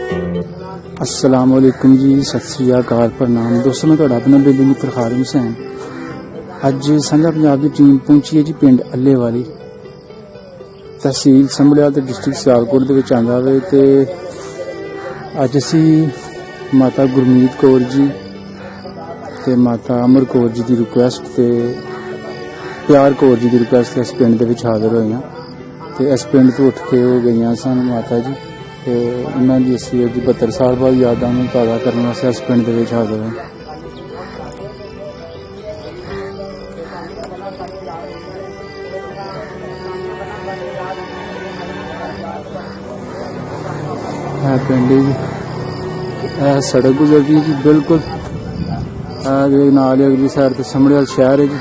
अस्सलाम वालेकुम जी, सत श्री अकाल, प्रणाम दोस्तों। मैं तुहाडा अपना बेबी मित्र खालिद हुसैन। अज सांझा पंजाब की टीम पहुंची है जी पिंड अल्लेवाली, तहसील संभलियाल ते डिस्ट्रिक्ट सियालकोट दे विच आंदा वे। ते अज असी माता गुरमीत कौर जी ते माता अमर कौर जी की रिक्वेस्ट ते प्यार कौर जी की रिक्वेस्ट इस पिंड दे विच हाजिर होए हां। ते इस पिंड तो उठ के हो गई सन माता जी, तो उन्होंने असी अज 72 साल बाद यादां नूं ताज़ा करने वास्ते इस पिंड दे विच हाजिर हैं। पिंड जी सड़क गुजरती है जी बिल्कुल नाल अगली साइड ते संभलियाल शहर है जी।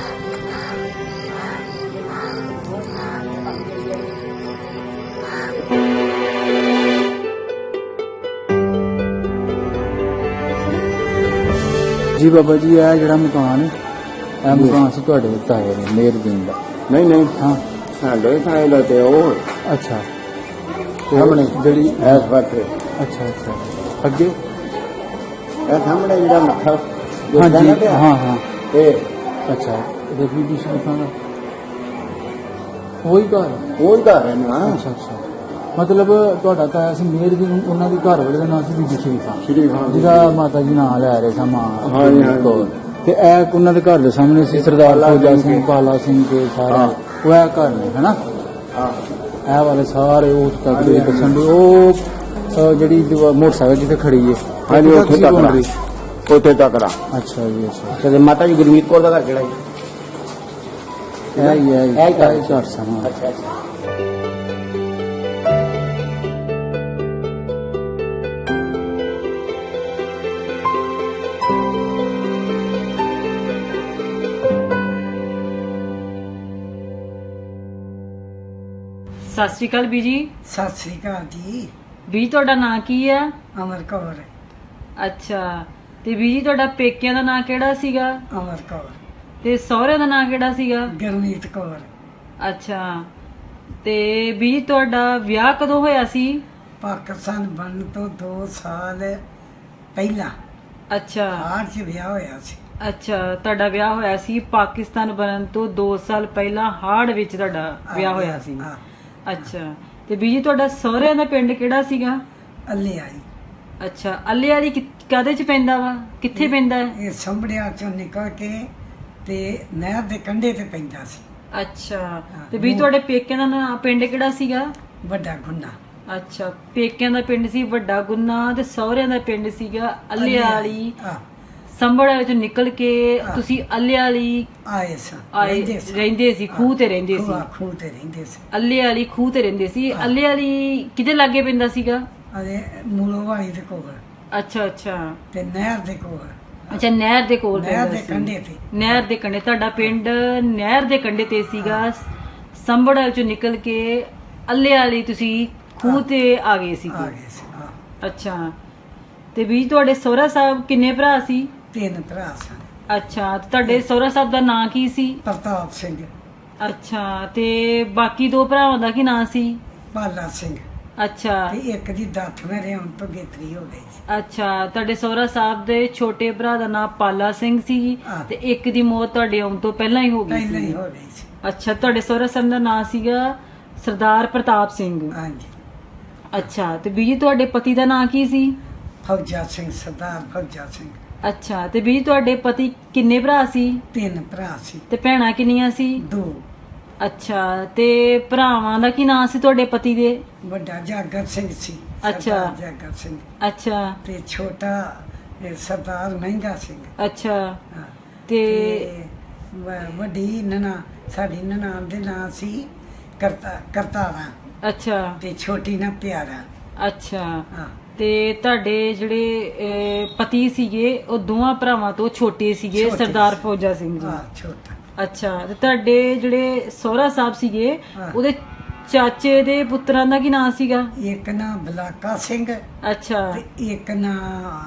जी बाबा जी यह जरा मकान है, यह मकान से तुहाडे ताए ने मेहरदीन दा? नहीं नहीं, हाँ साडे ताए दा ते ओह अच्छा सामने जड़ी इस पासे अच्छा अच्छा अगे ਇਹ ਸਾਹਮਣੇ ਜਿਹੜਾ ਮੱਥਾ हाँ जी हाँ हाँ ਇਹ अच्छा रफी शरीफा का वही घर ਉਹ ਘਰ ਹੈ ਨਾ अच्छा अच्छा मतलब ਤੁਹਾਡਾ ਤਾਇਆ ਸੀ ਮੇਹਰਦੀਨ, ਉਹਨਾਂ ਦੀ ਘਰ ਵਾਲੇ ਦਾ ਨਾਮ ਸੀ ਬੀਬੀ ਸ਼ਰੀਫਾ, ਸ਼੍ਰੀ ਖਾਨ ਜਿਹਦਾ ਮਾਤਾ ਜੀ ਨਾਂ ਲੈ ਰਹੇ ਸਨ ਮਾਂ ਹਾਂ ਜੀ, ਹਾਂ ਕੌਰ। ਤੇ ਇਹ ਉਹਨਾਂ ਦੇ ਘਰ ਦੇ ਸਾਹਮਣੇ ਸੀ ਸਰਦਾਰ ਫੌਜਾ ਸਿੰਘ, ਪਾਲਾ ਸਿੰਘ ਕੇ ਸਾਰੇ ਉਹ ਇਹ ਘਰ ਨੇ ਹਨਾ। ਹਾਂ ਇਹ ਵਾਲੇ ਸਾਰੇ ਉਸ ਤੱਕ ਦੇ ਦੱਸਣ ਦੇ ਉਹ ਜਿਹੜੀ ਮੋਟਰਸਾਈਕਲ ਜਿੱਥੇ ਖੜੀ ਹੈ ਹਾਂ ਜੀ, ਉੱਥੇ ਤੱਕ ਕੌਣ ਰਹੀ? ਉੱਥੇ ਤੱਕ ਰਾ ਅੱਛਾ ਜੀ ਅੱਛਾ ਤੇ ਮਾਤਾ ਜੀ ਗੁਰਮੀਤ ਕੌਰ ਦਾ ਘਰ ਕਿਹੜਾ ਜੀ? ਇਹ ਹੀ ਹੈ ਇਹ ਘਰ ਘਰ ਸਮਾਂ। ਅੱਛਾ ਅੱਛਾ। ਸਤਿ ਸ਼੍ਰੀ ਅਕਾਲ ਬੀਜੀ। ਸਤਿ ਸ੍ਰੀ ਅਕਾਲ ਜੀ। ਬੀਜੀ ਤੁਹਾਡਾ ਨਾਂ ਕੀ ਆ? ਅਮਰ ਕੌਰ। ਅੱਛਾ, ਤੇ ਬੀਜੀ ਤੁਹਾਡਾ ਪੇਕਿਆਂ ਦਾ ਨਾਂ ਕਿਹੜਾ ਸੀਗਾ? ਅਮਰ ਕੌਰ। ਤੇ ਸਹੁਰਿਆਂ ਦਾ ਨਾਂ ਕਿਹੜਾ ਸੀਗਾ? ਗੁਰਮੀਤ ਕੌਰ। ਅੱਛਾ, ਤੇ ਬੀਜੀ ਤੁਹਾਡਾ ਵਿਆਹ ਕਦੋਂ ਹੋਇਆ ਸੀ? ਪਾਕਿਸਤਾਨ ਬਣਨ ਤੋਂ 2 ਸਾਲ ਪਹਿਲਾਂ ਅੱਛਾ ਹਾੜ 'ਚ ਵਿਆਹ ਹੋਇਆ ਸੀ। ਅੱਛਾ, ਤੁਹਾਡਾ ਵਿਆਹ ਹੋਇਆ ਸੀ ਪਾਕਿਸਤਾਨ ਬਣਨ ਤੋਂ 2 ਸਾਲ ਪਹਿਲਾਂ ਹਾੜ ਵਿੱਚ ਤੁਹਾਡਾ ਵਿਆਹ ਹੋਇਆ ਸੀ। ਹਾਂ, ਅੱਛਾ, ਤੇ ਬੀਜੀ ਤੁਹਾਡਾ ਸਹੁਰਿਆਂ ਦਾ ਪਿੰਡ ਕਿਹੜਾ ਸੀਗਾ? ਅੱਲੇ ਆਈ। ਅੱਛਾ, ਅੱਲੇ ਵਾਲੀ ਕਾਹਦੇ ਚ ਪੈਂਦਾ ਵਾ, ਕਿੱਥੇ ਪੈਂਦਾ ਹੈ? ਇਹ ਸੰਭੜਿਆ ਚੋਂ ਨਿਕਲ ਕੇ ਤੇ ਨਹਿਰ ਦੇ ਕੰਢੇ ਤੇ ਪੈਂਦਾ ਸੀ। ਅੱਛਾ, ਤੇ ਬੀਜੀ ਤੁਹਾਡੇ ਪੇਕਿਆਂ ਦਾ ਪਿੰਡ ਕਿਹੜਾ ਸੀਗਾ? ਵੱਡਾ ਗੁੰਨਾ। ਅੱਛਾ, ਪੇਕਿਆਂ ਦਾ ਪਿੰਡ ਸੀ ਵੱਡਾ ਗੁੰਨਾ ਤੇ ਸਹੁਰਿਆਂ ਦਾ ਪਿੰਡ ਸੀਗਾ ਅੱਲੇ ਵਾਲੀ। ਹਾਂ, ਸੰਭੜਾ ਵਿੱਚੋਂ ਨਿਕਲ ਕੇ ਤੁਸੀਂ ਅੱਲੇ ਵਾਲੀ ਆਏ ਸਾਂ। ਆਏ ਰਹਿੰਦੇ ਸੀ, ਖੂਹ ਤੇ ਰਹਿੰਦੇ ਸੀ। ਖੂਹ ਤੇ ਰਹਿੰਦੇ ਸੀ। ਅੱਲੇ ਵਾਲੀ ਖੂਹ ਤੇ ਰਹਿੰਦੇ ਸੀ। ਅੱਲੇ ਵਾਲੀ ਕਿਤੇ ਲਾਗੇ ਪੈਂਦਾ ਸੀਗਾ? ਅਰੇ ਮੂਲੋ ਵਾਲੀ ਦੇ ਕੋਲ ਅੱਛਾ ਅੱਛਾ ਤੇ ਨਹਿਰ ਦੇ ਕੋਲ। ਅੱਛਾ, ਨਹਿਰ ਦੇ ਕੋਲ ਨਹਿਰ ਪੈਂਦਾ ਦੇ ਸੀ। ਕੰਢੇ ਤੇ। ਨਹਿਰ ਦੇ ਕੰਢੇ ਤੁਹਾਡਾ ਪਿੰਡ ਨਹਿਰ ਦੇ ਕੰਢੇ ਤੇ ਸੀਗਾ। ਸੰਭੜਾ ਵਿੱਚੋਂ ਨਿਕਲ ਕੇ ਅੱਲੇ ਵਾਲੀ ਤੁਸੀਂ ਖੂਹ ਤੇ ਆ ਗਏ ਆ ਸੀਗੇ। ਗਏ ਸੀ। ਹਾਂ, ਅੱਛਾ, ਤੇ ਵੀ ਤੁਹਾਡੇ ਸਹੁਰਾ ਸਾਹਿਬ ਕਿੰਨੇ ਭਰਾ ਸੀ? 3 ਭਰਾ ਸਨ। ਅੱਛਾ, ਤੇ ਤੁਹਾਡੇ ਸਹੁਰਾ ਸਾਹਿਬ ਦਾ ਨਾਂ ਕੀ ਸੀ? ਪ੍ਰਤਾਪ ਸਿੰਘ, ਅੱਛਾ, ਤੇ ਬਾਕੀ 2 ਭਰਾਵਾਂ ਦਾ ਕੀ ਨਾਂ ਸੀ? ਪਾਲਾ ਸਿੰਘ ਅੱਛਾ ਤੇ ਇੱਕ ਦੀ ਦੱਥ ਮੇਰੇ ਹੁਣ ਤੋਂ ਗੇਤਰੀ ਹੋ ਗਈ ਸੀ। ਅੱਛਾ, ਤੁਹਾਡੇ ਸਹੁਰਾ ਸਾਹਿਬ ਦੇ ਛੋਟੇ ਭਰਾ ਦਾ ਨਾਂ ਪਾਲਾ ਸਿੰਘ ਸੀ ਹਾਂ। ਤੇ ਇੱਕ ਦੀ ਮੌਤ ਤੁਹਾਡੇ ਆਉਣ ਤੋਂ ਪਹਿਲਾਂ ਹੀ ਹੋ ਗਈ ਪਹਿਲਾਂ ਹੀ ਸੀ। ਹੋ ਗਈ ਸੀ। ਅੱਛਾ, ਤੁਹਾਡੇ ਸਹੁਰਾ ਸਾਹਿਬ ਦਾ ਨਾਂ ਸੀਗਾ ਸਰਦਾਰ ਪ੍ਰਤਾਪ ਸਿੰਘ। ਹਾਂਜੀ। ਅੱਛਾ, ਤੇ ਬੀਜੀ ਤੁਹਾਡੇ ਪਤੀ ਦਾ ਨਾਂ ਕੀ ਸੀ? ਫੌਜਾ ਸਿੰਘ, ਸਰਦਾਰ ਫੌਜਾ ਸਿੰਘ। ਅੱਛਾ, ਤੇ ਬੀਜੀ ਤੁਹਾਡੇ ਪਤੀ ਕਿੰਨੇ ਭਰਾ ਸੀ 3 ਭਰਾ ਸੀ। ਤੇ ਭੈਣਾਂ ਕਿੰਨੀਆਂ ਸੀ? 2। ਅੱਛਾ, ਤੇ ਭਰਾਵਾਂ ਦਾ ਕੀ ਨਾਂ ਸੀ ਤੁਹਾਡੇ ਪਤੀ ਦੇ? ਵੱਡਾ ਜਾਗਰ ਸਿੰਘ ਸੀ। ਅੱਛਾ। ਸਰਦਾਰ ਜਾਗਰ ਸਿੰਘ ਅੱਛਾ ਤੇ ਛੋਟਾ ਸਰਦਾਰ ਮਹਿੰਗਾ ਸਿੰਘ। ਅੱਛਾ, ਹਾਂ, ਤੇ ਵੱਡੀ ਨਨਾ ਸਾਡੀ ਨਨਾਣ ਦੇ ਨਾਂ ਸੀ ਕਰਤਾਰਾ ਅੱਛਾ ਤੇ ਛੋਟੀ ਨਾ ਪਿਆਰਾ। ਅੱਛਾ, ਹਾਂ, ਤੇ ਤੁਹਾਡੇ ਜਿਹੜੇ ਪਤੀ ਸੀਗੇ ਉਹ ਦੋਵਾਂ ਭਰਾਵਾਂ ਤੋਂ ਛੋਟੇ ਸੀਗੇ, ਛੋਟੇ ਸਰਦਾਰ ਸੀ। ਫੌਜਾ ਸਿੰਘ ਜੀ। ਹਾਂ, ਛੋਟਾ। ਅੱਛਾ, ਤੇ ਤੁਹਾਡੇ ਜਿਹੜੇ ਸਹੁਰਾ ਸਾਹਿਬ ਸੀਗੇ ਹਾਂ। ਉਹਦੇ ਚਾਚੇ ਦੇ ਪੁੱਤਰਾਂ ਦਾ ਕੀ ਨਾਂ ਸੀਗਾ? ਇੱਕ ਨਾ ਬਲਾਕਾ ਸਿੰਘ ਅੱਛਾ ਤੇ ਇੱਕ ਨਾ